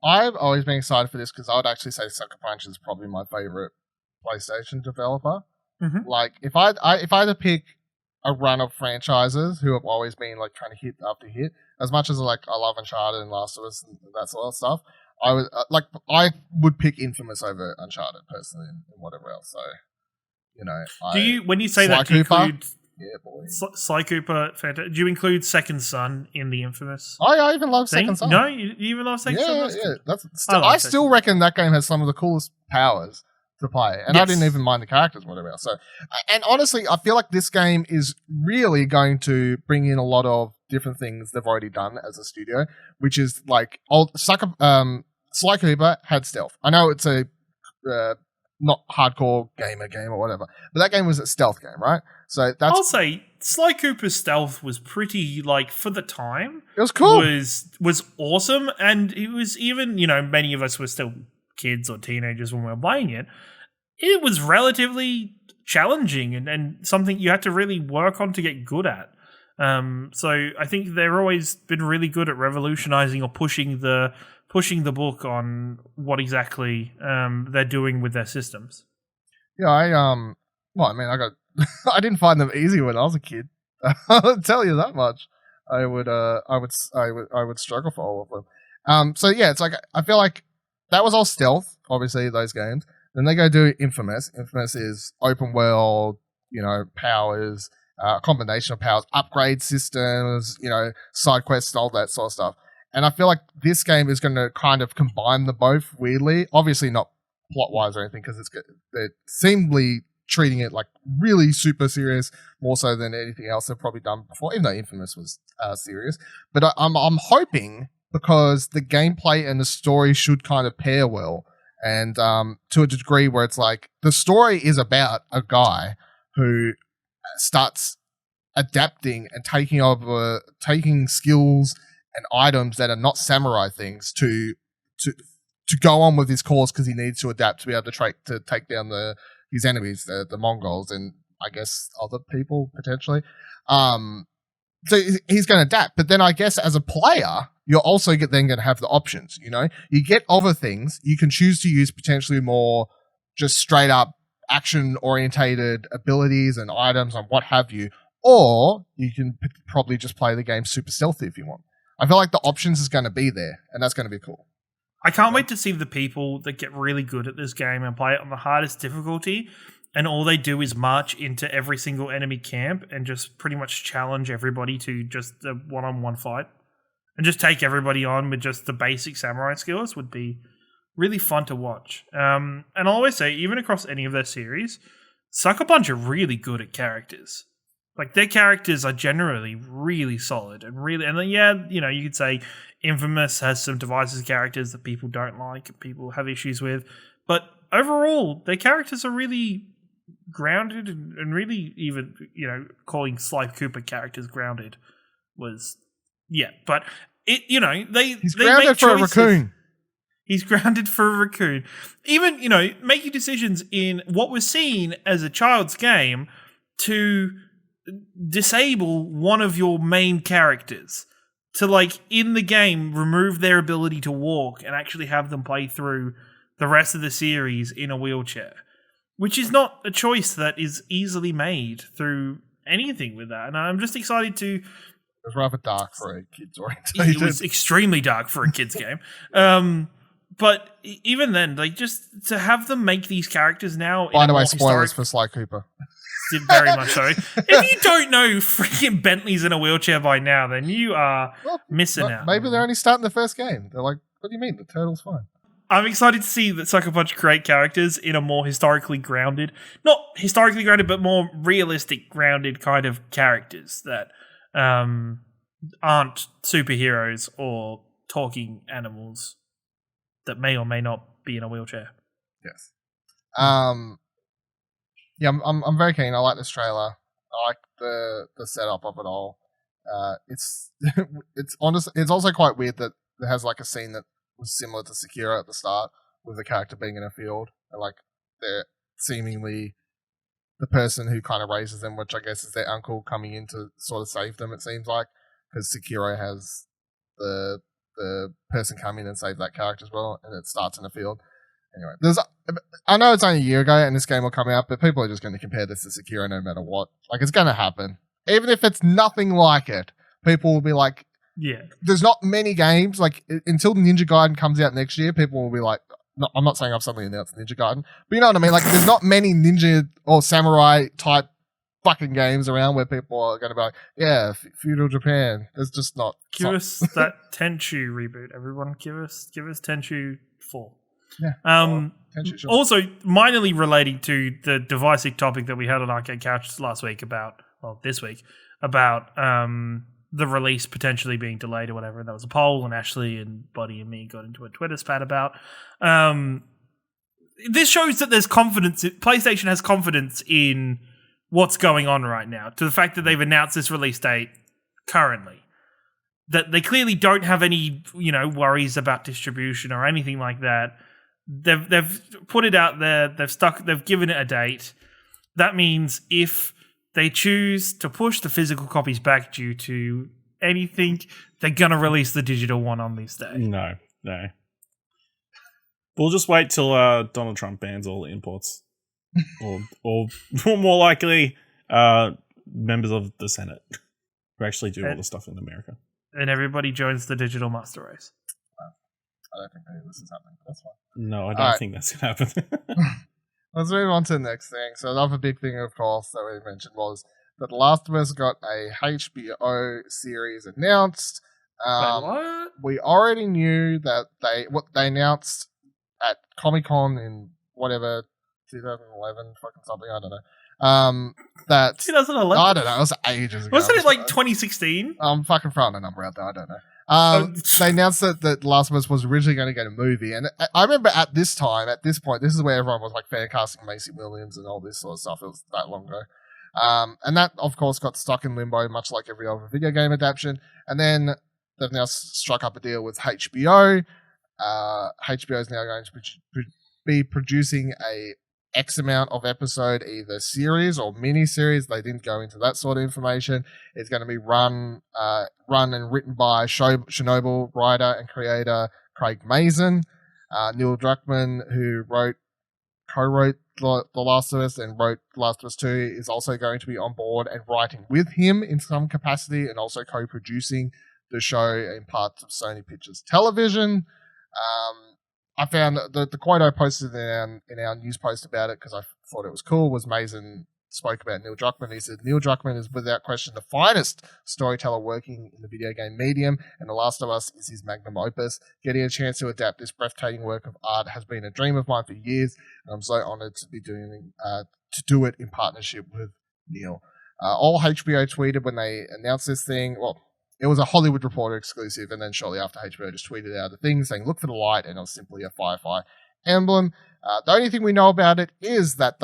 I've always been excited for this because I would actually say Sucker Punch is probably my favorite PlayStation developer. Like if I had to pick a run of franchises who have always been like kind of hit after hit. As much as like I love Uncharted and Last of Us and that sort of stuff, I would pick Infamous over Uncharted personally and whatever else. So, you know, when you say Sly that, do you Cooper? include Yeah, boy. Sly Cooper? Do you include Second Son in the Infamous? I even love thing? Second Son. No, you even love Second Son. Yeah. I I still reckon that game has some of the coolest powers to play, and I didn't even mind the characters, whatever else. So, and honestly, I feel like this game is really going to bring in a lot of different things they've already done as a studio, which is like Sly Cooper had stealth. I know it's a not hardcore gamer game or whatever, but that game was a stealth game, right? So that's. I'll say Sly Cooper's stealth was pretty, like, for the time. It was cool. Was awesome, and it was even, you know, many of us were still kids or teenagers when we were playing it. It was relatively challenging and something you had to really work on to get good at. So I think they've always been really good at revolutionizing or pushing the book on what exactly they're doing with their systems. Yeah, I got I didn't find them easy when I was a kid. I'll tell you that much. I would struggle for all of them. So yeah, it's like I feel like that was all stealth, obviously, those games. Then they go do Infamous. Infamous is open world, you know, powers, a combination of powers, upgrade systems, you know, side quests, all that sort of stuff. And I feel like this game is going to kind of combine the both weirdly. Obviously not plot-wise or anything, because they're seemingly treating it like really super serious, more so than anything else they've probably done before, even though Infamous was serious. But I'm hoping, because the gameplay and the story should kind of pair well, and to a degree where it's like the story is about a guy who starts adapting and taking skills and items that are not samurai things to go on with his course, because he needs to adapt to be able to take down his enemies, the Mongols, and I guess other people potentially. So he's going to adapt, but then I guess as a player, you're also then going to have the options. You know, you get other things. You can choose to use potentially more just straight up action orientated abilities and items and what have you, or you can probably just play the game super stealthy if you want. I feel like the options is going to be there, and that's going to be cool. I can't wait to see the people that get really good at this game and play it on the hardest difficulty, and all they do is march into every single enemy camp and just pretty much challenge everybody to just a one-on-one fight. And just take everybody on with just the basic samurai skills would be really fun to watch. And I'll always say, even across any of their series, Sucker Punch are really good at characters. Like, their characters are generally really solid and then, yeah, you know, you could say Infamous has some divisive characters that people don't like and people have issues with, but overall, their characters are really grounded and really, even, you know, calling Sly Cooper characters grounded was, yeah, but it, you know, he's they grounded make for choices. a raccoon. He's grounded for a raccoon. Even, you know, making decisions in what was seen as a child's game to disable one of your main characters, to, like, in the game remove their ability to walk and actually have them play through the rest of the series in a wheelchair, which is not a choice that is easily made through anything with that. And I'm just excited to... It was rather dark for a kid's orientation. It was extremely dark for a kid's game. But even then, like, just to have them make these characters now... By the way, spoilers for Sly Cooper. Very much so. If you don't know freaking Bentley's in a wheelchair by now, then you are missing out. Maybe they're only starting the first game. They're like, what do you mean? The turtle's fine. I'm excited to see that Sucker Punch create characters in a more historically grounded, not historically grounded, but more realistic grounded kind of characters that aren't superheroes or talking animals that may or may not be in a wheelchair. Yes. Yeah, I'm very keen. I like this trailer. I like the setup of it all. It's honestly, it's also quite weird that it has like a scene that was similar to Sekiro at the start, with the character being in a field, and like they're seemingly the person who kind of raises them, which I guess is their uncle, coming in to sort of save them. It seems like, because Sekiro has the person come in and save that character as well, and it starts in a field. Anyway, I know it's only a year ago and this game will come out, but people are just going to compare this to Sekiro no matter what. Like, it's going to happen. even if it's nothing like it, people will be like, Yeah. there's not many games, like, until Ninja Gaiden comes out next year, people will be like, no, I'm not saying I've suddenly announced Ninja Gaiden, but you know what I mean? Like, there's not many ninja or samurai type fucking games around where people are going to be like, yeah, feudal Japan. There's just not. Give us that Tenchu reboot, everyone. Give us Tenchu 4. Yeah. Tenchu, sure. Also, minorly relating to the divisive topic that we had on Arcade Couch last week this week, about the release potentially being delayed or whatever. And that was a poll, and Ashley and Buddy and me got into a Twitter spat about. This shows that there's confidence. PlayStation has confidence in what's going on right now, to the fact that they've announced this release date currently. That they clearly don't have any, worries about distribution or anything like that. They've put it out there. They've given it a date. That means if they choose to push the physical copies back due to anything, they're gonna release the digital one on this day. No. We'll just wait till Donald Trump bans all imports. or more likely, members of the Senate who actually do all the stuff in America. And everybody joins the digital master race. I don't think any of this is happening, but that's fine. No, I don't think that's going to happen. Let's move on to the next thing. So another big thing, of course, that we mentioned was that The Last of Us got a HBO series announced. Wait, what? We already knew that they announced at Comic-Con in whatever 2011, fucking something, I don't know. That 2011. I don't know. It was ages ago. Wasn't it like 2016? I'm fucking throwing a number out there. I don't know. They announced that Last of Us was originally going to get a movie, and I remember at this point, this is where everyone was like fan casting Macy Williams and all this sort of stuff. It was that long ago, and that of course got stuck in limbo, much like every other video game adaptation. And then they've now struck up a deal with HBO. HBO is now going to be producing a X amount of episode, either series or mini series. They didn't go into that sort of information. It's going to be run and written by Chernobyl writer and creator Craig Mazin. Neil Druckmann, who co-wrote The Last of Us and wrote The Last of Us 2, is also going to be on board and writing with him in some capacity, and also co-producing the show in parts of Sony Pictures Television. I found the quote I posted in our news post about it, because I thought it was cool, was Mazin spoke about Neil Druckmann. He said, Neil Druckmann is without question the finest storyteller working in the video game medium, and The Last of Us is his magnum opus. Getting a chance to adapt this breathtaking work of art has been a dream of mine for years, and I'm so honored to be to do it in partnership with Neil. All HBO tweeted when they announced this thing. Well, it was a Hollywood Reporter exclusive, and then shortly after, HBO just tweeted out the thing saying, look for the light, and it was simply a Firefly emblem. The only thing we know about it is that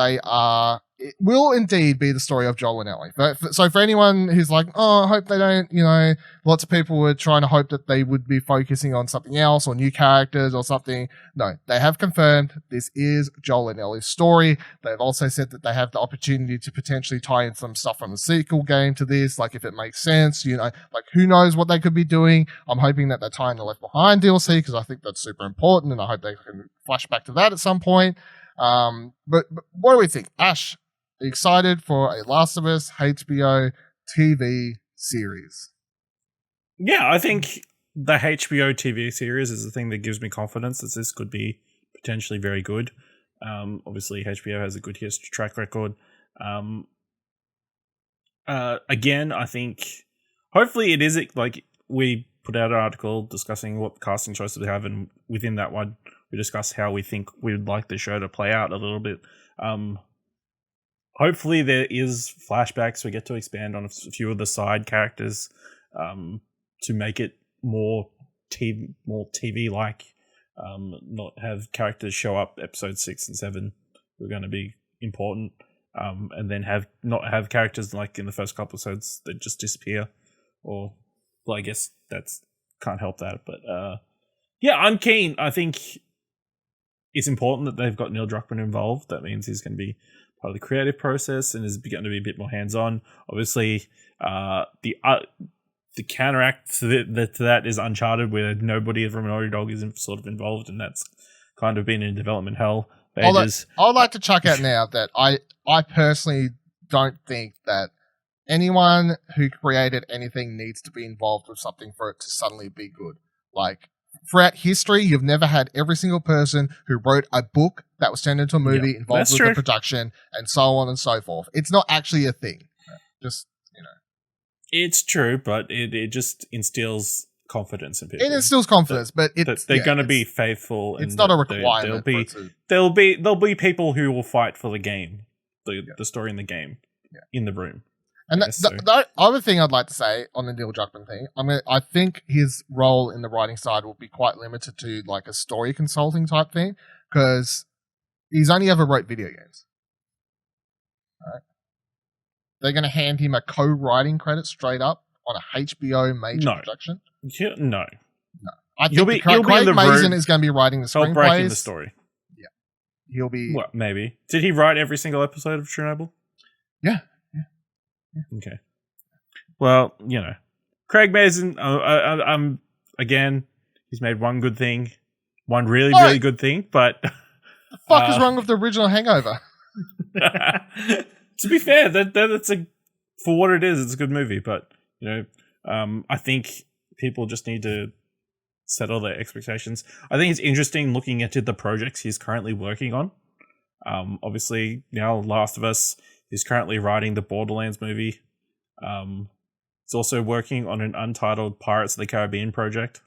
it will indeed be the story of Joel and Ellie. So for anyone who's like, oh, I hope they don't, lots of people were trying to hope that they would be focusing on something else or new characters or something. No, they have confirmed this is Joel and Ellie's story. They've also said that they have the opportunity to potentially tie in some stuff from the sequel game to this, like if it makes sense, like who knows what they could be doing. I'm hoping that they're tying the Left Behind DLC, because I think that's super important, and I hope they can flash back to that at some point. But what do we think? Ash, excited for a Last of Us HBO TV series? Yeah, I think the HBO TV series is the thing that gives me confidence that this could be potentially very good. Obviously, HBO has a good track record. Again, I think hopefully it is like we put out an article discussing what casting choices we have, and within that one, we discussed how we think we would like the show to play out a little bit. Hopefully there is flashbacks. We get to expand on a few of the side characters to make it more TV-like. Not have characters show up episode 6 and 7 who are going to be important, and then not have characters like in the first couple episodes that just disappear. Or, well, I guess that's can't help that. But yeah, I'm keen. I think it's important that they've got Neil Druckmann involved. That means he's going to be part of the creative process and is going to be a bit more hands-on. Obviously, the counteract to that is Uncharted, where nobody from Naughty Dog is sort of involved, and that's kind of been in development hell for ages. I would like to chuck out now that I personally don't think that anyone who created anything needs to be involved with something for it to suddenly be good. Like, throughout history, you've never had every single person who wrote a book that was turned into a movie involved with the production and so on and so forth. It's not actually a thing. Just, It's true, but it just instills confidence in people. It instills confidence, but they're going to be faithful. It's not a requirement. There'll be people who will fight for the game, the story in the game, in the room. And the other thing I'd like to say on the Neil Druckmann thing, I think his role in the writing side will be quite limited to like a story consulting type thing, because he's only ever wrote video games. All right. They're going to hand him a co-writing credit straight up on a HBO major production. No. I think Craig Mazin is going to be writing the screenplays. Breaking the story. Yeah. He'll be... Well, maybe. Did he write every single episode of Chernobyl? Yeah. Okay. Well, Craig Mazin, again, he's made one good thing. One really, really good thing, but... The fuck is wrong with the original Hangover? To be fair, that's for what it is, it's a good movie, but, I think people just need to settle their expectations. I think it's interesting looking into the projects he's currently working on. Obviously, now Last of Us, he's currently writing the Borderlands movie. He's also working on an untitled Pirates of the Caribbean project.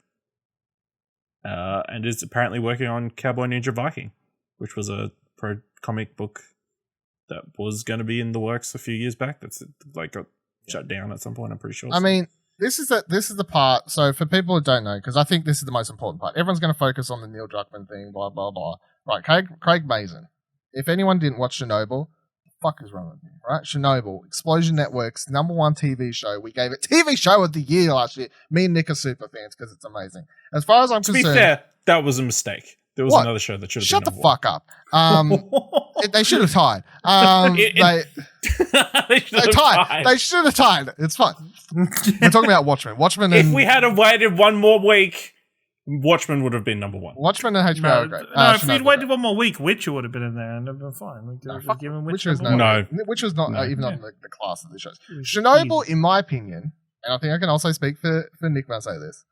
And is apparently working on Cowboy Ninja Viking, which was a comic book that was going to be in the works a few years back. That's got shut down at some point, I'm pretty sure. I mean, this is the part. So for people who don't know, because I think this is the most important part, everyone's going to focus on the Neil Druckmann thing, blah, blah, blah. Right, Craig Mazin. If anyone didn't watch Chernobyl, the fuck is wrong with you, right? Chernobyl, Explosion Network's #1 TV show. We gave it TV Show of the Year last year. Me and Nick are super fans because it's amazing. As far as I'm concerned... To be fair, that was a mistake. There was another show that should have Shut the fuck up. They should have tied. They should have tied. It's fine. We're talking about Watchmen. If we had waited one more week, Watchmen would have been #1. Watchmen and HBO are great. If we'd waited one more week, Witcher would have been in there and it'd been fine. We could have given Witcher Witcher's not even on the class of the shows. Chernobyl, in my opinion, and I think I can also speak for Nick when I say this,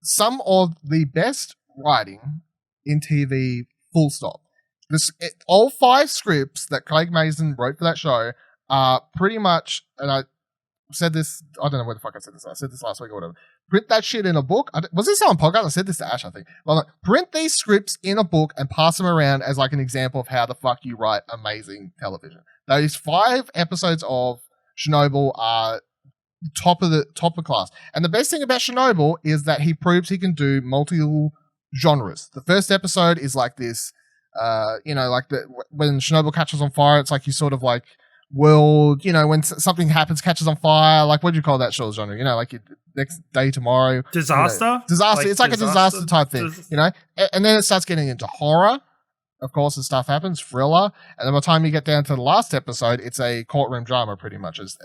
some of the best writing in TV, full stop. All 5 scripts that Craig Mazin wrote for that show are pretty much, and I said this, I don't know where the fuck I said this. I said this last week or whatever. Print that shit in a book. Was this on podcast? I said this to Ash, I think. Well, print these scripts in a book and pass them around as like an example of how the fuck you write amazing television. Those 5 episodes of Chernobyl are top of class. And the best thing about Chernobyl is that he proves he can do multiple genres. The first episode is like this, when Chernobyl catches on fire, it's like you sort of like world, when something happens, catches on fire, like what do you call that show's genre? Like next day, tomorrow. Disaster? Disaster. It's like a disaster type thing, and then it starts getting into horror. Of course, as stuff happens, thriller, and then by the time you get down to the last episode, it's a courtroom drama pretty much as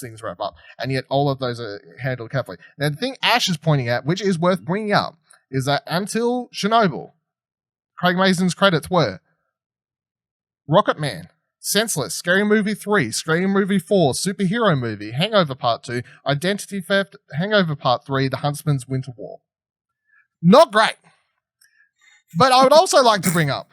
things wrap up. And yet all of those are handled carefully. Now, the thing Ash is pointing out, which is worth bringing up, is that until Chernobyl, Craig Mazin's credits were Rocket Man, Senseless, Scary Movie 3, Scary Movie 4, Superhero Movie, Hangover Part 2, Identity Theft, Hangover Part 3, The Huntsman's Winter War. Not great. But I would also like to bring up,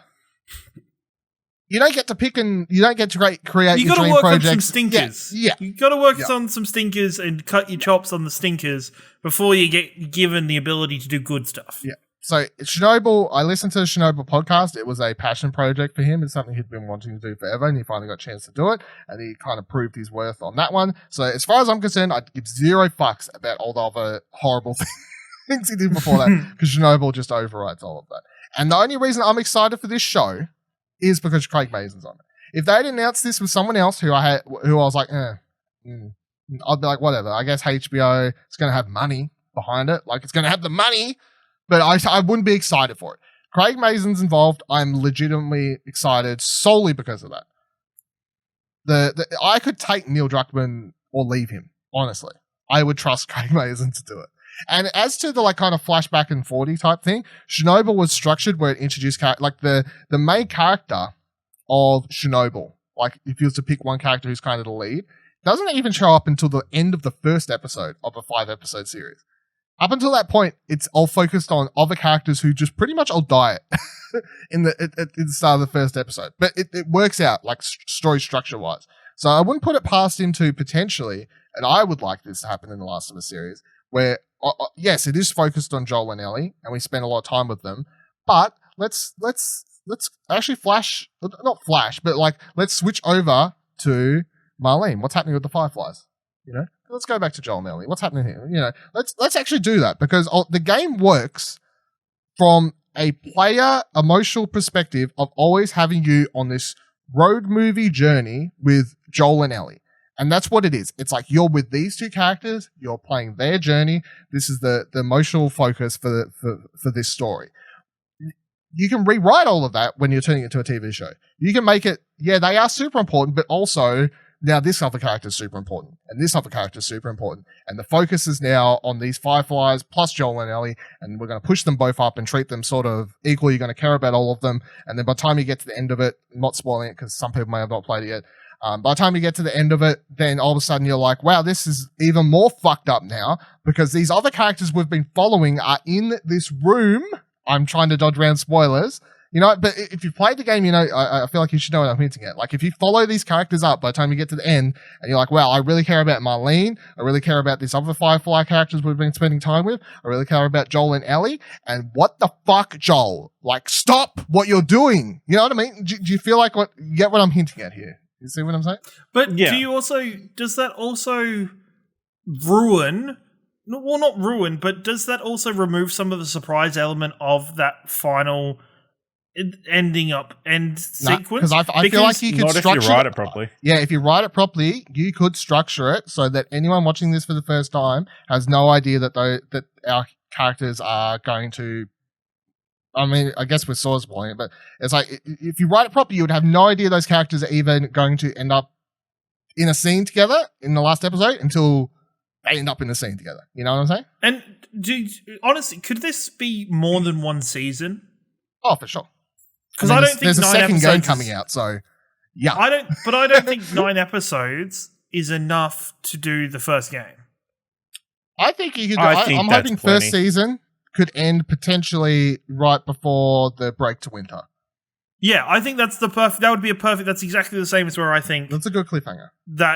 you don't get to pick and you don't get to create your dream projects. You got to work on some stinkers. Yeah. You got to work on some stinkers and cut your chops on the stinkers before you get given the ability to do good stuff. Yeah. So Chernobyl, I listened to the Chernobyl podcast. It was a passion project for him. It's something he'd been wanting to do forever, and he finally got a chance to do it, and he kind of proved his worth on that one. So as far as I'm concerned, I'd give 0 fucks about all the other horrible things he did before that, because Chernobyl just overrides all of that. And the only reason I'm excited for this show is because Craig Mazin's on it. If they'd announced this with someone else who I was like, I'd be like, whatever. I guess HBO is going to have money behind it. Like, it's going to have the money, but I wouldn't be excited for it. Craig Mazin's involved. I'm legitimately excited solely because of that. I could take Neil Druckmann or leave him, honestly. I would trust Craig Mazin to do it. And as to the like kind of flashback and 40 type thing, Chernobyl was structured where it introduced like the main character of Chernobyl. Like if you was to pick one character who's kind of the lead, doesn't even show up until the end of the first episode of a 5-episode series. Up until that point, it's all focused on other characters who just pretty much all die in the start of the first episode. But it works out, like, story structure-wise. So I wouldn't put it past him to potentially, and I would like this to happen in the Last of Us series, where, yes, it is focused on Joel and Ellie, and we spend a lot of time with them, but let's actually let's switch over to Marlene. What's happening with the Fireflies? You know, let's go back to Joel and Ellie. What's happening here? You know, let's actually do that, because the game works from a player emotional perspective of always having you on this road movie journey with Joel and Ellie. And that's what it is. It's like you're with these two characters, you're playing their journey. This is the emotional focus for this story. You can rewrite all of that when you're turning it into a TV show. You can make it, yeah, they are super important, but also now this other character is super important, and this other character is super important. And the focus is now on these Fireflies plus Joel and Ellie, and we're going to push them both up and treat them sort of equally. You're going to care about all of them. And then by the time you get to the end of it, I'm not spoiling it because some people may have not played it yet. By the time you get to the end of it, then all of a sudden you're like, wow, this is even more fucked up now, because these other characters we've been following are in this room. I'm trying to dodge around spoilers, you know, but if you've played the game, you know, I feel like you should know what I'm hinting at. Like, if you follow these characters up by the time you get to the end and you're like, wow, I really care about Marlene. I really care about these other Firefly characters we've been spending time with. I really care about Joel and Ellie. And what the fuck, Joel? Like, stop what you're doing. You know what I mean? Do you feel like you get what I'm hinting at here? You see what I'm saying? But does that also ruin, well, not ruin, but does that also remove some of the surprise element of that final ending up end sequence? Because I feel like you could structure if you write it properly. Yeah, if you write it properly, you could structure it so that anyone watching this for the first time has no idea that our characters are going to. I mean, I guess we're sort of spoiling it, but it's like, if you write it properly, you would have no idea those characters are even going to end up in a scene together in the last episode until they end up in a scene together. You know what I'm saying? And honestly, could this be more than one season? Oh, for sure. Because I don't think there's a second game coming out, so yeah. I don't think 9 episodes is enough to do the first game. I think you could. I'm hoping first season could end potentially right before the break to winter. Yeah, I think that's that would be a perfect. That's exactly the same as where I think that's a good cliffhanger.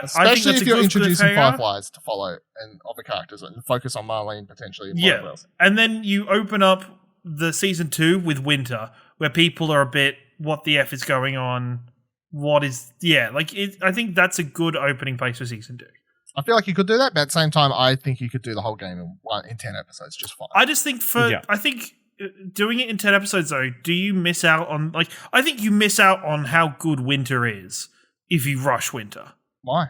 Especially if you're introducing Fireflies to follow and other characters and focus on Marlene potentially. And and then you open up the season 2 with winter, where people are a bit, what the F is going on? What is I think that's a good opening place for season 2. I feel like you could do that, but at the same time, I think you could do the whole game in 10 episodes just fine. I just think I think doing it in 10 episodes, though, do you miss out on, I think you miss out on how good winter is if you rush winter. Why?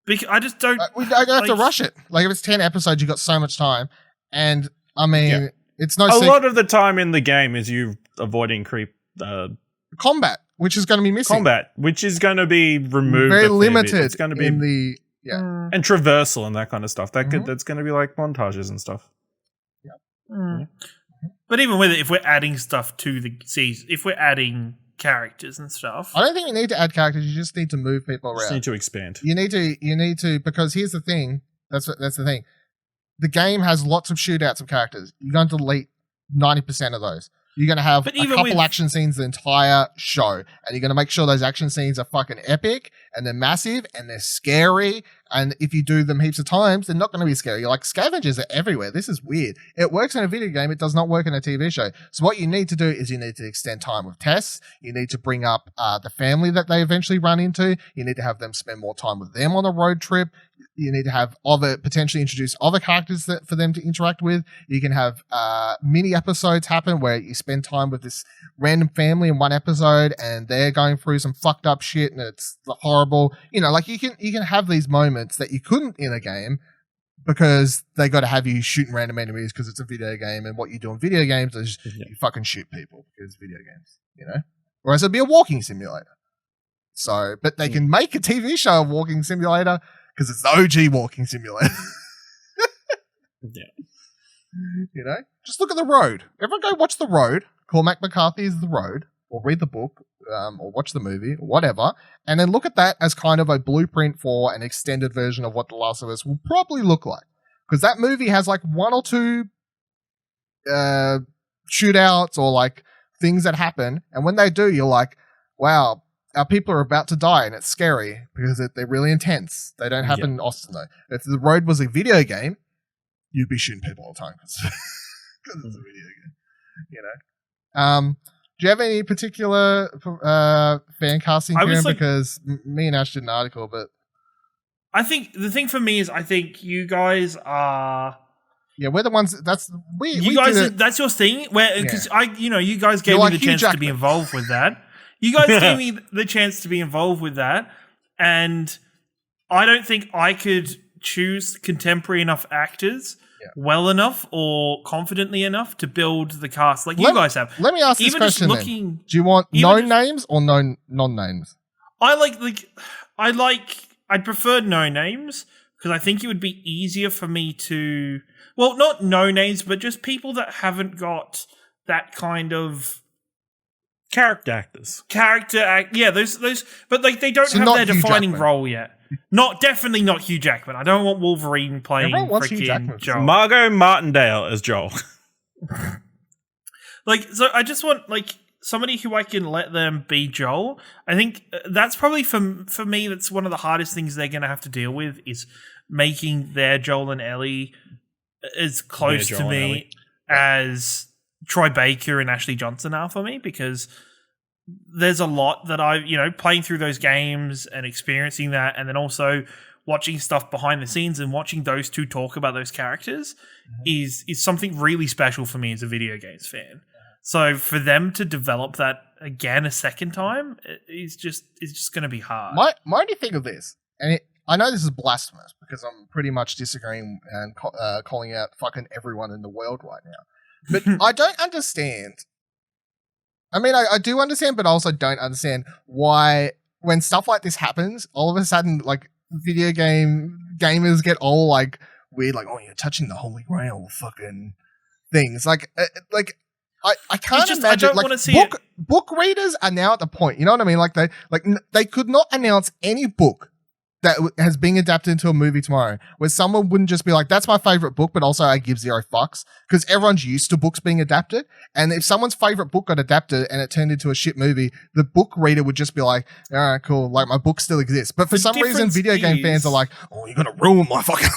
Because I just don't. We don't have to rush it. Like, if it's 10 episodes, you've got so much time. And, I mean, it's no secret. A lot of the time in the game is you avoiding combat, which is going to be missing. Which is going to be removed. Very limited. It's going to be in the. Yeah. And traversal and that kind of stuff. That's going to be like montages and stuff. Yeah. Mm. But even with it, if we're adding stuff to the season, if we're adding characters and stuff, I don't think you need to add characters. You just need to move people around. You just need to expand. You need to, because here's the thing. That's the thing. The game has lots of shootouts of characters. You're going to delete 90% of those. You're going to have a couple action scenes the entire show, and you're going to make sure those action scenes are fucking epic, and they're massive, and they're scary, and if you do them heaps of times, they're not going to be scary. You're like, scavengers are everywhere. This is weird. It works in a video game. It does not work in a TV show. So what you need to do is you need to extend time with Tess. You need to bring up the family that they eventually run into. You need to have them spend more time with them on a road trip. You need to have potentially introduce other characters for them to interact with. You can have mini episodes happen where you spend time with this random family in one episode and they're going through some fucked up shit and it's horrible. You know, like you can have these moments that you couldn't in a game because they got to have you shooting random enemies because it's a video game, and what you do in video games is you fucking shoot people because video games, you know? Whereas it'd be a walking simulator. So, but they can make a TV show of walking simulator because it's the OG walking simulator. Yeah. You know? Just look at The Road. Everyone go watch The Road. Cormac McCarthy is The Road. or read the book or watch the movie or whatever, and then look at that as kind of a blueprint for an extended version of what The Last of Us will probably look like. Because that movie has like one or two shootouts or like things that happen, and when they do, you're like, wow, our people are about to die, and it's scary because they're really intense. They don't happen often though. If The Road was a video game, you'd be shooting people all the time because it's a video game, you know. Do you have any particular fan casting, Ciaran? Because me and Ash did an article, but I think the thing for me is I think you guys are. Yeah, we're the ones. That's that's your thing. Where because you guys gave me the chance to be involved with that. You guys gave me the chance to be involved with that, and I don't think I could choose contemporary enough actors well enough or confidently enough to build the cast like you guys have. Let me ask this question then. Do you want known names or non-names? I'd prefer no names because I think it would be easier for me to, well, not no names, but just people that haven't got that kind of character actors. Those, but like they don't have their defining role yet. Definitely not Hugh Jackman. I don't want Wolverine playing freaking Joel. Margot Martindale as Joel. So I just want somebody who I can let them be Joel. I think that's probably for me. That's one of the hardest things they're going to have to deal with is making their Joel and Ellie as close to me as Troy Baker and Ashley Johnson are for me, because there's a lot that playing through those games and experiencing that, and then also watching stuff behind the scenes and watching those two talk about those characters is something really special for me as a video games fan. So for them to develop that again a second time is just going to be hard. My only thing of this, and I know this is blasphemous because I'm pretty much disagreeing and calling out fucking everyone in the world right now, but I don't understand. I mean, I do understand, but I also don't understand why when stuff like this happens, all of a sudden, like, video game gamers get all, like, weird, like, oh, you're touching the holy grail fucking things. I can't imagine. I don't want to see book readers are now at the point, you know what I mean? Like, they could not announce any book that has been adapted into a movie tomorrow, where someone wouldn't just be like, that's my favorite book, but also I give zero fucks, because everyone's used to books being adapted. And if someone's favorite book got adapted and it turned into a shit movie, the book reader would just be like, all right, cool, like my book still exists. But for some reason, video game fans are like, oh, you're going to ruin my fucking...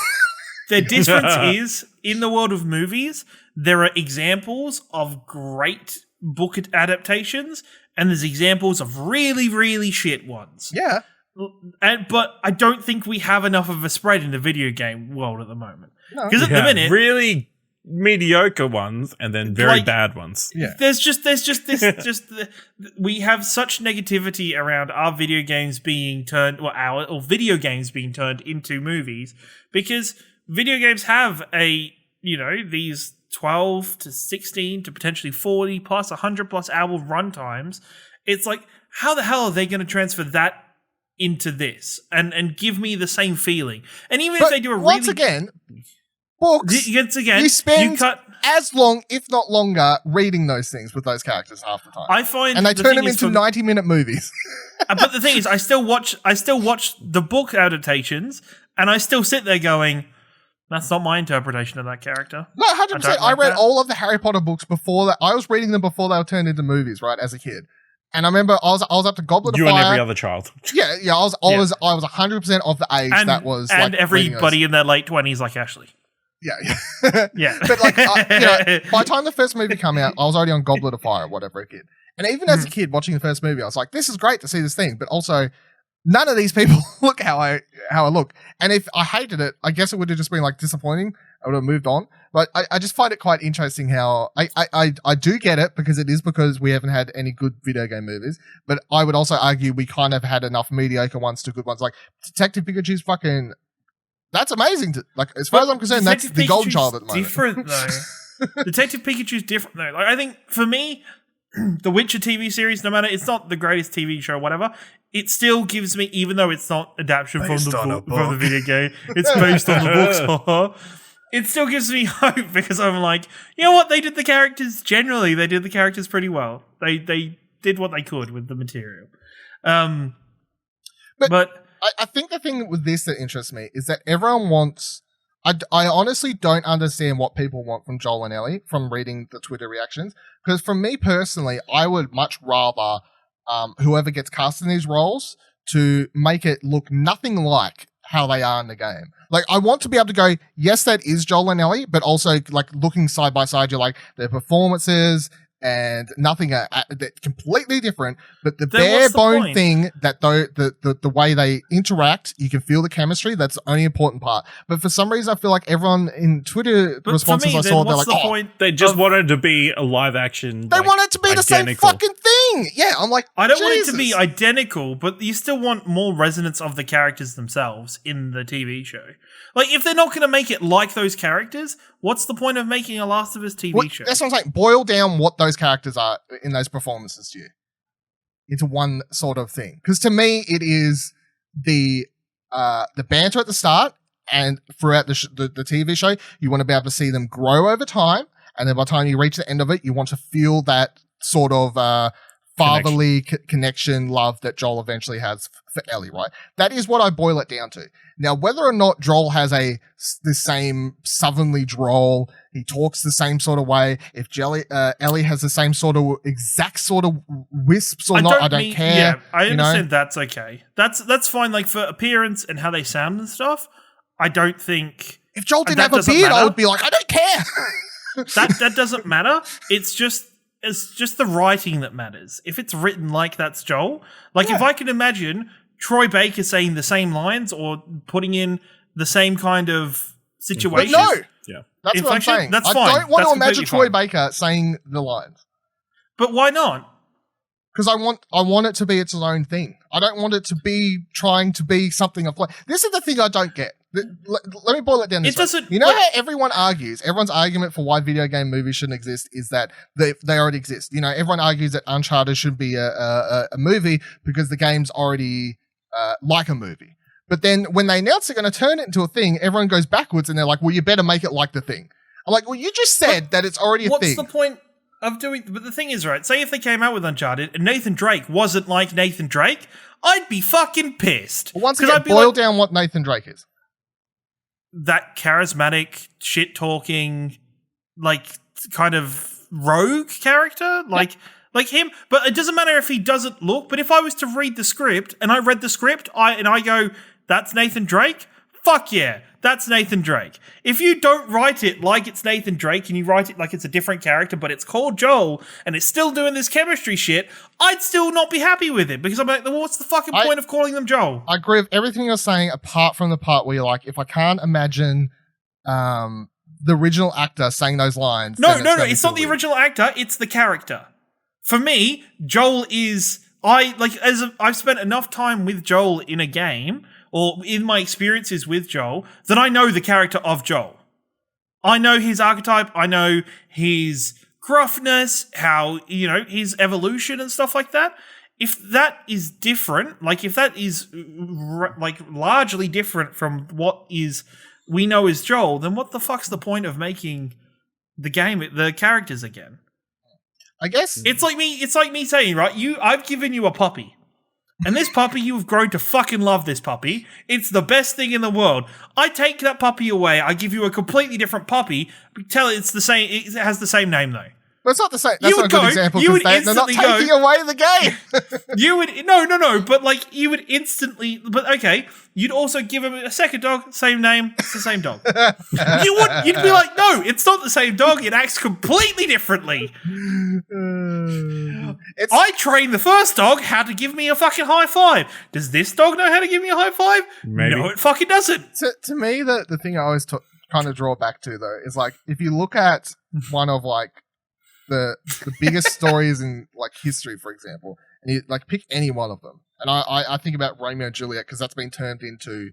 The difference is, in the world of movies, there are examples of great book adaptations, and there's examples of really, really shit ones. Yeah. But I don't think we have enough of a spread in the video game world at the moment. Because at the minute, really mediocre ones and then very bad ones. Yeah, there's just we have such negativity around our video games being turned, or video games being turned into movies, because video games have these 12 to 16 to potentially 40 plus 100 plus hour run times. It's like, how the hell are they going to transfer that into this and give me the same feeling? And even if they do once again, books, you spend as long, if not longer, reading those things with those characters half the time. I find, and they turn them into 90-minute movies. But the thing is, I still watch the book adaptations, and I still sit there going, that's not my interpretation of that character. No, 100%. I read all of the Harry Potter books before that. I was reading them before they were turned into movies, right, as a kid. And I remember I was up to Goblet of Fire. You and every other child. Yeah. I was 100% of the age that was. And everybody in their late 20s like Ashley. Yeah. Yeah. But by the time the first movie came out, I was already on Goblet of Fire, whatever a kid. And even as a kid watching the first movie, I was like, this is great to see this thing. But also, none of these people look how I look. And if I hated it, I guess it would have just been like disappointing. I would have moved on. But I just find it quite interesting how I do get it, because it is because we haven't had any good video game movies. But I would also argue we kind of had enough mediocre ones to good ones. Like Detective Pikachu's fucking, that's amazing. As far as I'm concerned, that's the golden child at the moment. Different though. Detective Pikachu's different though. Like, I think for me, the Witcher TV series, no matter, it's not the greatest TV show or whatever, it still gives me, even though it's not adaptation from the video game, it's based on the books. It still gives me hope, because I'm like, you know what? They did the characters pretty well. They did what they could with the material. But I think the thing with this that interests me is that everyone wants. I honestly don't understand what people want from Joel and Ellie from reading the Twitter reactions. Because for me personally, I would much rather whoever gets cast in these roles to make it look nothing like how they are in the game. Like, I want to be able to go, yes, that is Joel and Ellie, but also, like, looking side by side, you're like, their performances and nothing that's completely different, but the bare bone thing that the way they interact, you can feel the chemistry. That's the only important part. But for some reason, I feel like everyone in Twitter responses I saw, they're like, they just wanted to be a live action. They want it to be identical. The same fucking thing. Yeah, I'm like, I don't want it to be identical, but you still want more resonance of the characters themselves in the TV show. Like, if they're not going to make it like those characters, what's the point of making a Last of Us TV show? That's what I'm saying. Boil down what those characters are in those performances to you into one sort of thing. Because to me, it is the banter at the start and throughout the TV show, you want to be able to see them grow over time. And then by the time you reach the end of it, you want to feel that sort of fatherly connection, love that Joel eventually has for Ellie, right? That is what I boil it down to. Now, whether or not Joel has the same southernly drawl, he talks the same sort of way, if Ellie has the same sort of exact sort of wisps or I don't care. Yeah, I understand that's okay. That's fine, like, for appearance and how they sound and stuff. I don't think... If Joel didn't have a beard, I would be like, I don't care! that doesn't matter. It's just the writing that matters. If it's written like that's Joel, like if I can imagine Troy Baker saying the same lines or putting in the same kind of situation. But no, that's what I'm saying. That's fine. I don't want to imagine Troy Baker saying the lines. But why not? Because I want it to be its own thing. I don't want it to be trying to be something of play. This is the thing I don't get. Let me boil it down this way. You know how everyone argues, everyone's argument for why video game movies shouldn't exist is that they already exist. You know, everyone argues that Uncharted should be a movie because the game's already like a movie. But then when they announce they're going to turn it into a thing, everyone goes backwards and they're like, well, you better make it like the thing. I'm like, well, you just said that it's already a thing. What's the point of doing... But the thing is, right, say if they came out with Uncharted and Nathan Drake wasn't like Nathan Drake, I'd be fucking pissed. Well, once again, boil down what Nathan Drake is. That charismatic, shit-talking, like, kind of rogue character, like him. But it doesn't matter if he doesn't look. But if I was to read the script and I read the script, I go, "That's Nathan Drake." Fuck yeah, that's Nathan Drake. If you don't write it like it's Nathan Drake and you write it like it's a different character, but it's called Joel and it's still doing this chemistry shit, I'd still not be happy with it because I'm like, well, what's the fucking point of calling them Joel? I agree with everything you're saying apart from the part where you're like, if I can't imagine the original actor saying those lines. No, it's not the original actor, it's the character. For me, Joel is... I've spent enough time with Joel in a game or in my experiences with Joel that I know the character of Joel. I know his archetype. I know his gruffness, how, you know, his evolution and stuff like that. If that is different, like if that is like largely different from what is we know as Joel, then what the fuck's the point of making the characters again? I guess it's like me saying, right, I've given you a puppy. And this puppy, you've grown to fucking love this puppy. It's the best thing in the world. I take that puppy away. I give you a completely different puppy. Tell it it's the same. It has the same name though. But it's not the same. That's not a good example because they're not taking away the game. You would no. But like you would instantly. But okay, you'd also give him a second dog, same name. It's the same dog. You'd be like, no, it's not the same dog. It acts completely differently. I trained the first dog how to give me a fucking high five. Does this dog know how to give me a high five? Maybe. No, it fucking doesn't. To me, the thing I always kind of draw back to though is like if you look at one of like the biggest stories in like history, for example, and you like pick any one of them, and I think about Romeo and Juliet because that's been turned into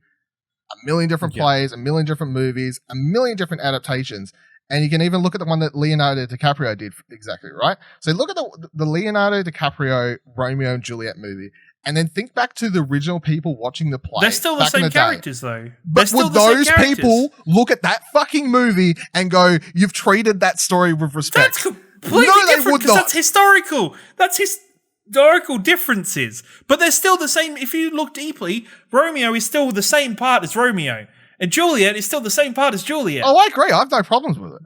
a million different plays, a million different movies, a million different adaptations. And you can even look at the one that Leonardo DiCaprio did exactly, right? So look at the Leonardo DiCaprio Romeo and Juliet movie, and then think back to the original people watching the play. They're still the same characters, though. But would those people look at that fucking movie and go, you've treated that story with respect? That's completely different because that's historical. historical differences, but they're still the same. If you look deeply, Romeo is still the same part as Romeo, and Juliet is still the same part as Juliet. Oh, I agree. I have no problems with it.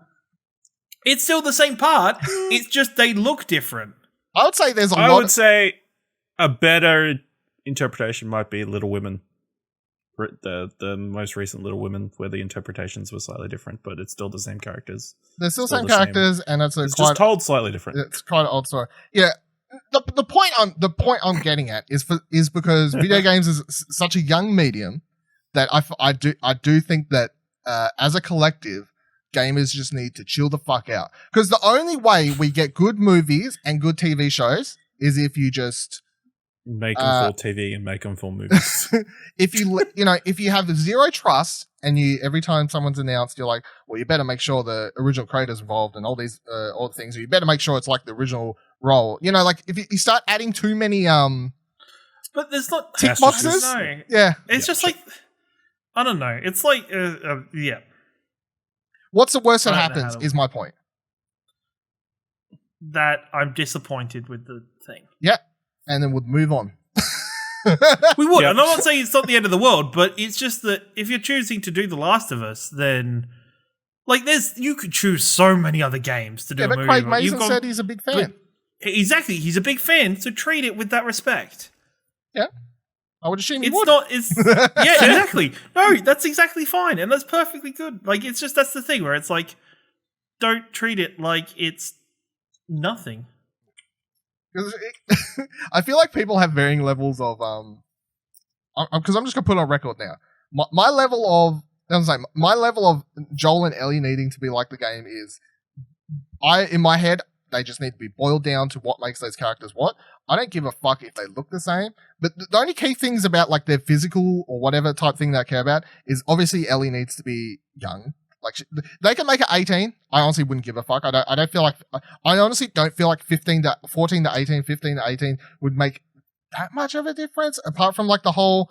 It's still the same part. It's just they look different. I would say there's a lot. I would say a better interpretation might be Little Women. The most recent Little Women, where the interpretations were slightly different, but it's still the same characters. They're still the same characters, and it's just told slightly different. It's quite an odd story. Yeah, the point I'm getting at is because video games is such a young medium that I do think that as a collective, gamers just need to chill the fuck out, because the only way we get good movies and good TV shows is if you just make them for TV and make them for movies. If you have zero trust, and you every time someone's announced, you're like, well, you better make sure the original creator's involved and all these all the things. Or you better make sure it's like the original role. Like if you start adding too many but there's not tick boxes. No. Yeah, it's just like, I don't know. It's like yeah. What's the worst that happens is my point. That I'm disappointed with the thing. Yeah. And then we'd move on. We would. Yep. And I'm not saying it's not the end of the world, but it's just that if you're choosing to do The Last of Us, then you could choose so many other games to do a movie. Yeah, but Craig Mazin said he's a big fan. Exactly. He's a big fan, so treat it with that respect. Yeah. I would assume he it's would. Yeah, exactly. No, that's exactly fine. And that's perfectly good. It's just, that's the thing where it's like, don't treat it like it's nothing. I feel like people have varying levels of because I'm just gonna put it on record now. My level of Joel and Ellie needing to be like the game is, in my head, they just need to be boiled down to what makes those characters what. I don't give a fuck if they look the same. But the only key things about their physical or whatever type thing that I care about is obviously Ellie needs to be young. They can make it 18. I honestly wouldn't give a fuck. I honestly don't feel like 14 to 18, 15 to 18 would make that much of a difference, apart from the whole,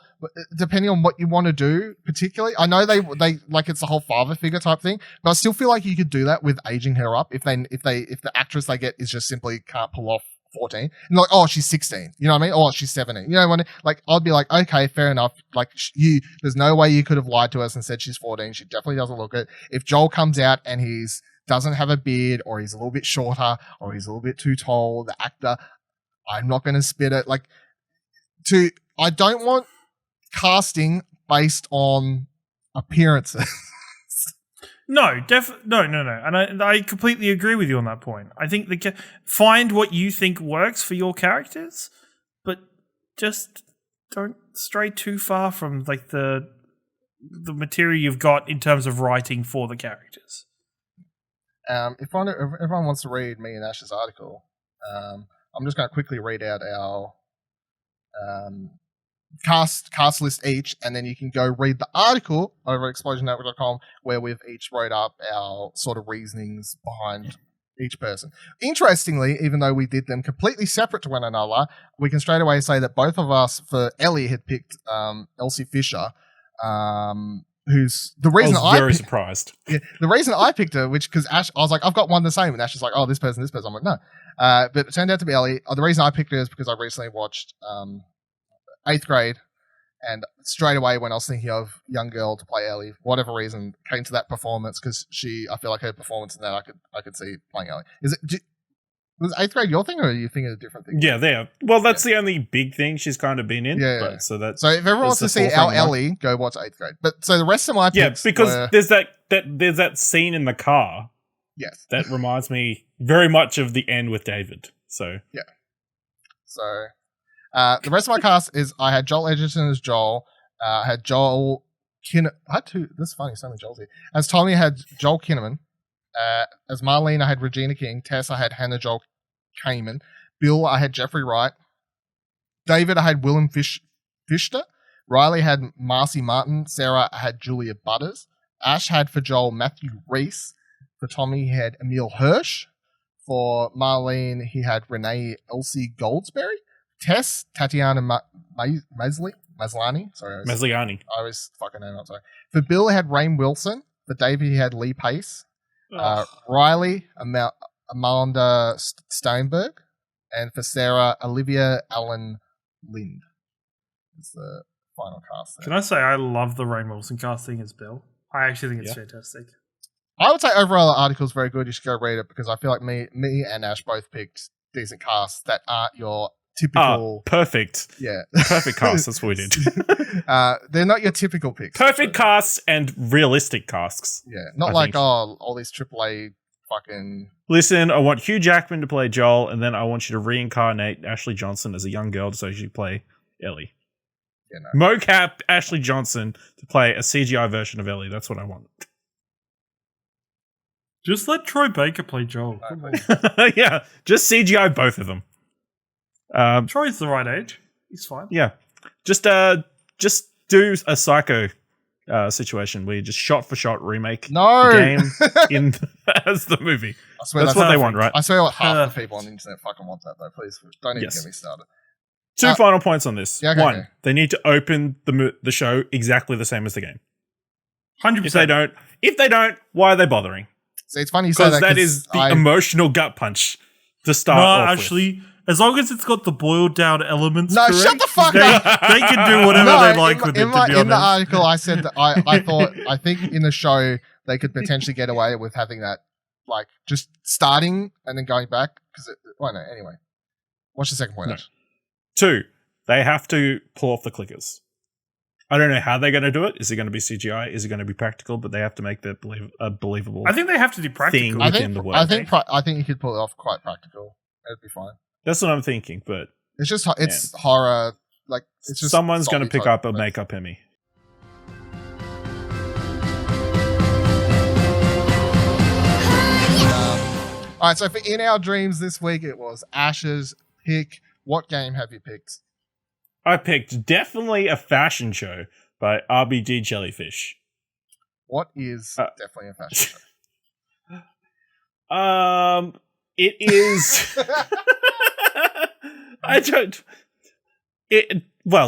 depending on what you want to do, particularly. I know they it's the whole father figure type thing, but I still feel like you could do that with aging her up if the actress they get is just simply can't pull off 14 and oh, she's 16, you know what I mean? Oh, she's 17, you know what I mean? I'd be like, okay, fair enough. There's no way you could have lied to us and said she's 14. She definitely doesn't look it. If Joel comes out and doesn't have a beard, or he's a little bit shorter, or he's a little bit too tall, the actor, I'm not going to spit it. I don't want casting based on appearances. No, no. And I completely agree with you on that point. I think find what you think works for your characters, but just don't stray too far from the material you've got in terms of writing for the characters. If everyone wants to read me and Ash's article, I'm just going to quickly read out our cast list each, and then you can go read the article over at explosionnetwork.com where we've each wrote up our sort of reasonings behind each person. Interestingly, even though we did them completely separate to one another, we can straight away say that both of us, for Ellie, had picked Elsie Fisher, who's the reason I was very surprised. Yeah, the reason I picked her, because Ash, I was like, I've got one the same, and Ash is like, oh, this person. I'm like, no. But it turned out to be Ellie. The reason I picked her is because I recently watched 8th Grade, and straight away when I was thinking of young girl to play Ellie, for whatever reason, came to that performance, because I feel like her performance in that I could see playing Ellie. Was 8th Grade your thing, or are you thinking of a different thing? Yeah, there. Well, that's the only big thing she's kind of been in. Yeah. So if everyone wants to see our Ellie, go watch 8th Grade. But so the rest of my picks because there's that scene in the car. Yes. That reminds me very much of the end with David. So yeah. So the rest of my cast is, I had Joel Edgerton as Joel. I had Joel Kinnaman. This is funny, so many Joels here. As Tommy, I had Joel Kinnaman. As Marlene, I had Regina King. Tess, I had Hannah Joel Kamen. Bill, I had Jeffrey Wright. David, I had Willem Fichter. Riley had Marcy Martin. Sarah, I had Julia Butters. Ash had for Joel Matthew Reese. For Tommy, he had Emil Hirsch. For Marlene, he had Renee Elsie Goldsberry. Tess, Tatiana Maslany. Sorry, Masliani. I always fucking know that. Sorry. For Bill, he had Rainn Wilson. For David, he had Lee Pace. Riley, Amanda Steinberg. And for Sarah, Olivia Allen Lind is the final cast there. Can I say I love the Rainn Wilson casting as Bill? I actually think it's fantastic. I would say overall the article is very good. You should go read it because I feel like me and Ash both picked decent casts that aren't your typical... perfect. Yeah. Perfect cast. That's what we did. They're not your typical picks. Perfect casts and realistic casts. Yeah. Not all these AAA fucking... Listen, I want Hugh Jackman to play Joel, and then I want you to reincarnate Ashley Johnson as a young girl so she play Ellie. Yeah, no. Mocap Ashley Johnson to play a CGI version of Ellie. That's what I want. Just let Troy Baker play Joel. Yeah, just CGI both of them. Troy's the right age. He's fine. Yeah, just do a Psycho situation where you just shot for shot remake the game as the movie. I swear that's what they want, right? I swear half the people on the internet fucking want that though. Please don't even get me started. Two final points on this. Yeah, okay, one, they need to open the show exactly the same as the game. 100%. If they don't, why are they bothering? See, it's funny you say that because that is the emotional gut punch to start off actually, as long as it's got the boiled down elements. No, correct, shut the fuck up. They can do whatever they like with it. To be honest. In the article, I said that I think in the show they could potentially get away with having that, like just starting and then going back. Anyway, what's the second point? No. 2, they have to pull off the clickers. I don't know how they're going to do it. Is it going to be CGI? Is it going to be practical? But they have to make that believable. I think they have to do practical. I think you could pull it off quite practical. It'd be fine. That's what I'm thinking. But it's just horror. Like it's just someone's going to pick up a makeup Emmy. All right. So for In Our Dreams this week, it was Ash's pick. What game have you picked? I picked definitely a fashion show by RbdJellyfish. What is definitely a fashion show? It is.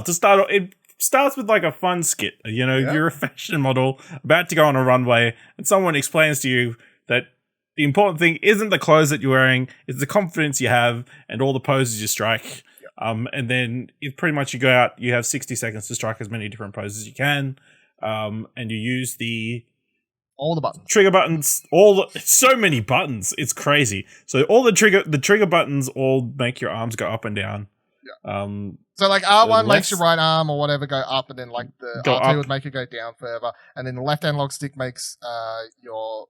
To start off, it starts with like a fun skit. You know, you're a fashion model about to go on a runway, and someone explains to you that the important thing isn't the clothes that you're wearing; it's the confidence you have and all the poses you strike. And then pretty much you go out, you have 60 seconds to strike as many different poses as you can. And you use all the buttons, trigger buttons, so many buttons. It's crazy. So all the trigger buttons all make your arms go up and down. Yeah. So like R1 makes your right arm or whatever go up, and then like the R2 would make it go down further. And then the left analog stick makes your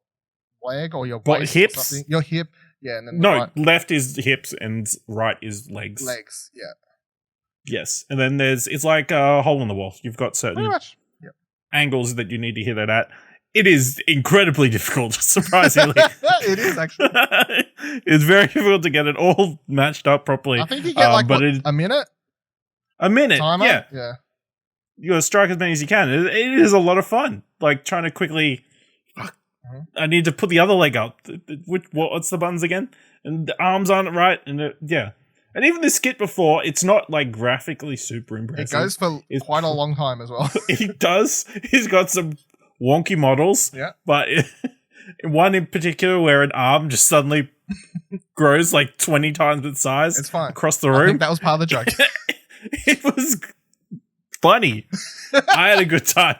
leg or your waist hips, or something. Your hip. Yeah, and then left is hips and right is legs. Legs, yeah. Yes, and then it's like a hole in the wall. You've got certain angles that you need to hit it at. It is incredibly difficult, surprisingly. It is actually. It's very difficult to get it all matched up properly. I think you get a minute. A minute, timer? Yeah. You got to strike as many as you can. It is a lot of fun, like trying to quickly. I need to put the other leg up. What's the buttons again? And the arms aren't right. And and even the skit before, it's not like graphically super impressive. It goes for quite a long time as well. It does. He's got some wonky models. Yeah. But one in particular where an arm just suddenly grows like 20 times its size. It's fine. Across the room. I think that was part of the joke. It was funny. I had a good time.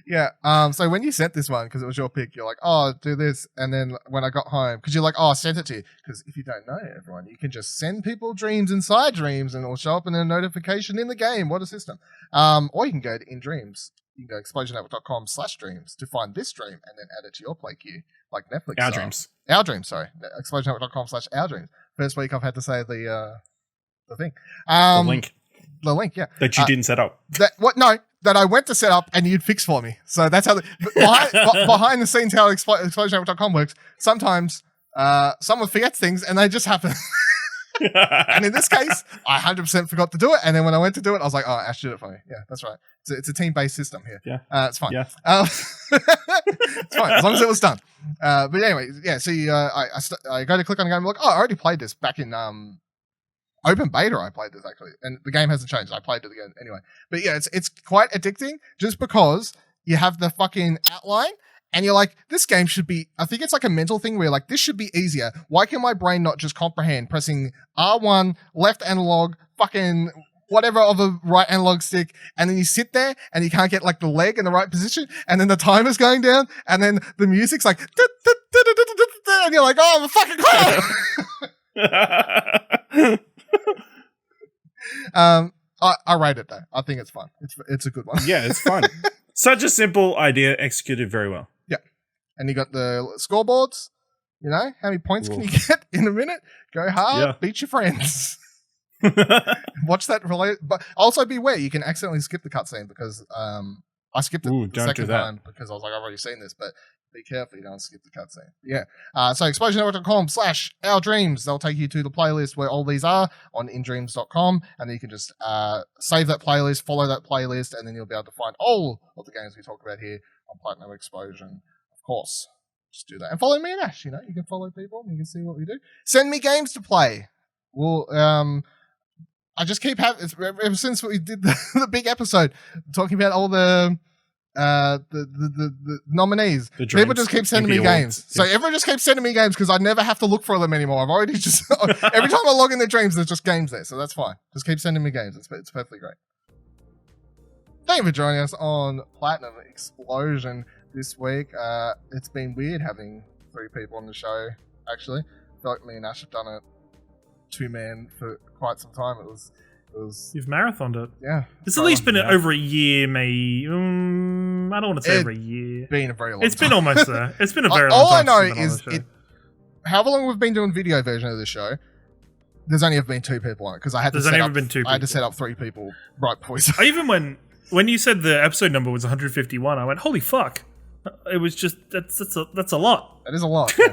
Yeah. So when you sent this one, because it was your pick, you're like, oh, do this. And then when I got home, because you're like, oh, I sent it to you. Because if you don't know, everyone, you can just send people dreams inside dreams and it'll show up in a notification in the game. What a system. Or you can go to In Dreams. You can go explosionnetwork.com/dreams to find this dream and then add it to your play queue, like Netflix. Our dreams. Our dreams, sorry. explosionnetwork.com/ourdreams. First week I've had to say the thing. The link. The link, yeah. That you didn't set up. That I went to set up and you'd fix for me. So that's how behind the scenes how explosionnetwork.com works. Sometimes someone forgets things and they just happen. And in this case, I 100% forgot to do it. And then when I went to do it, I was like, oh, Ash did it for me. Yeah, that's right. It's a team-based system here. Yeah. It's fine. Yeah. It's fine, as long as it was done. But anyway, yeah, so I go to click on the game and look, I already played this back in open beta. I played this actually, and the game hasn't changed. I played it again anyway. But yeah, it's quite addicting just because you have the fucking outline And you're like, this game should be, I think it's like a mental thing where like, this should be easier. Why can my brain not just comprehend pressing R1, left analog, fucking whatever of a right analog stick, and then you sit there and you can't get like the leg in the right position, and then the timer's going down, and then the music's like, and you're like, oh, I'm a fucking clown. I rate it though. I think it's fun. It's a good one. Yeah, it's fun. Such a simple idea, executed very well. Yeah. And you got the scoreboards. You know, how many points can you get in a minute? Go hard, beat your friends. Watch that but also beware, you can accidentally skip the cutscene because I skipped it the second time because I was like, I've already seen this, but be careful you don't skip the cutscene. Yeah. So explosionnetwork.com/ourdreams, they'll take you to the playlist where all these are on indreams.com, and then you can just save that playlist, follow that playlist, and then you'll be able to find all of the games we talk about here on Platinum Explosion. Of course, just do that. And follow me and Ash, you know, you can follow people and you can see what we do. Send me games to play. Well, I just keep having, ever since we did the big episode talking about all the nominees, people just keep sending me games. So everyone just keeps sending me games because I never have to look for them anymore. I've already just every time I log in their dreams, there's just games there, so that's fine. Just keep sending me games. It's perfectly great. Thank you for joining us on Platinum Explosion this week. It's been weird having 3 people on the show. Actually, I feel like me and Ash have done it 2-man for quite some time. It was You've marathoned it. Yeah. It's at least been over a year, maybe. I don't want to say over a year. Been a very long time. It's been almost there. It's been a very long all time. All I know is however long we've been doing video version of the show, there's only ever been 2 people on it because I had to set up 3 people right before we started. Even when you said the episode number was 151, I went, holy fuck. It was just that's a lot. That is a lot. Yeah.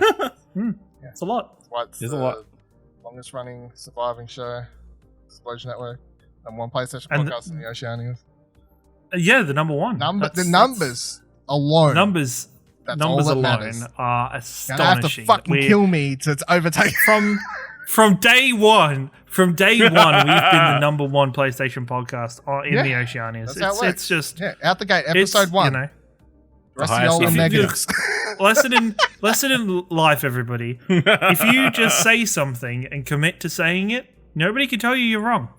Yeah. It's a lot. It's a lot. Longest running surviving show, Explosion Network, and one PlayStation podcast in the Oceanians. Yeah, the number one. The numbers alone. Numbers alone are astonishing. You have to fucking kill me to overtake from day one. From day one, we've been the number 1 PlayStation podcast in the Oceanians. That's how it works. It's just out the gate, episode 1. You know, negatives. lesson in life, everybody. If you just say something and commit to saying it, nobody can tell you you're wrong.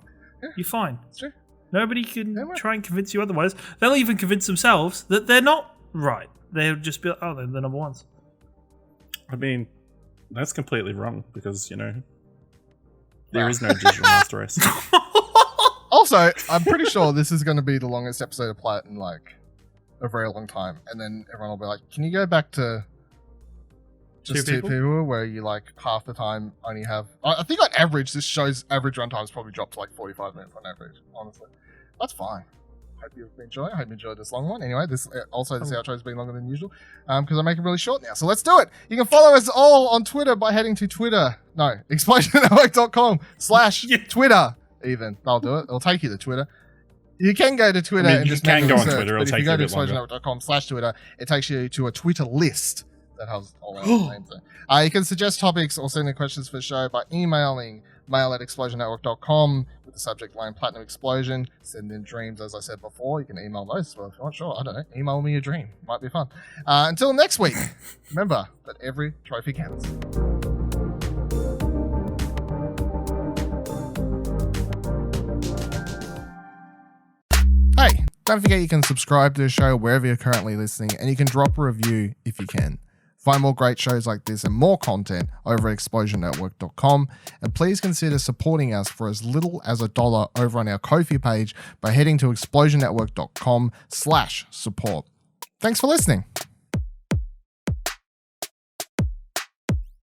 Yeah. You're fine. It's true. Nobody can try and convince you otherwise. They'll even convince themselves that they're not right. They'll just be like, oh, they're the number 1s. I mean, that's completely wrong because, you know, there is no digital master race. Also, I'm pretty sure this is going to be the longest episode of Planet in like a very long time, and then everyone will be like, can you go back to just 2 people where you like half the time only have, I think on average this show's average runtime has probably dropped to like 45 minutes on average, honestly. That's fine. Hope you've enjoyed. I hope you enjoyed this long one. Anyway, this outro has been longer than usual because I make it really short now. So let's do it. You can follow us all on Twitter by heading to explosionnetwork.com/Twitter. Even that'll do it. It'll take you to Twitter. You can go to Twitter and just make a search, but if you go to explosionnetwork.com/Twitter, it takes you to a Twitter list that has all our names there. You can suggest topics or send in questions for the show by emailing mail@explosionnetwork.com with the subject line Platinum Explosion. Send in dreams, as I said before. You can email those as well if you want. Sure, I don't know. Email me a dream. Might be fun. Until next week, remember that every trophy counts. Hey, don't forget you can subscribe to the show wherever you're currently listening, and you can drop a review if you can. Find more great shows like this and more content over at explosionnetwork.com, and please consider supporting us for as little as $1 over on our Ko-fi page by heading to explosionnetwork.com/support. Thanks for listening.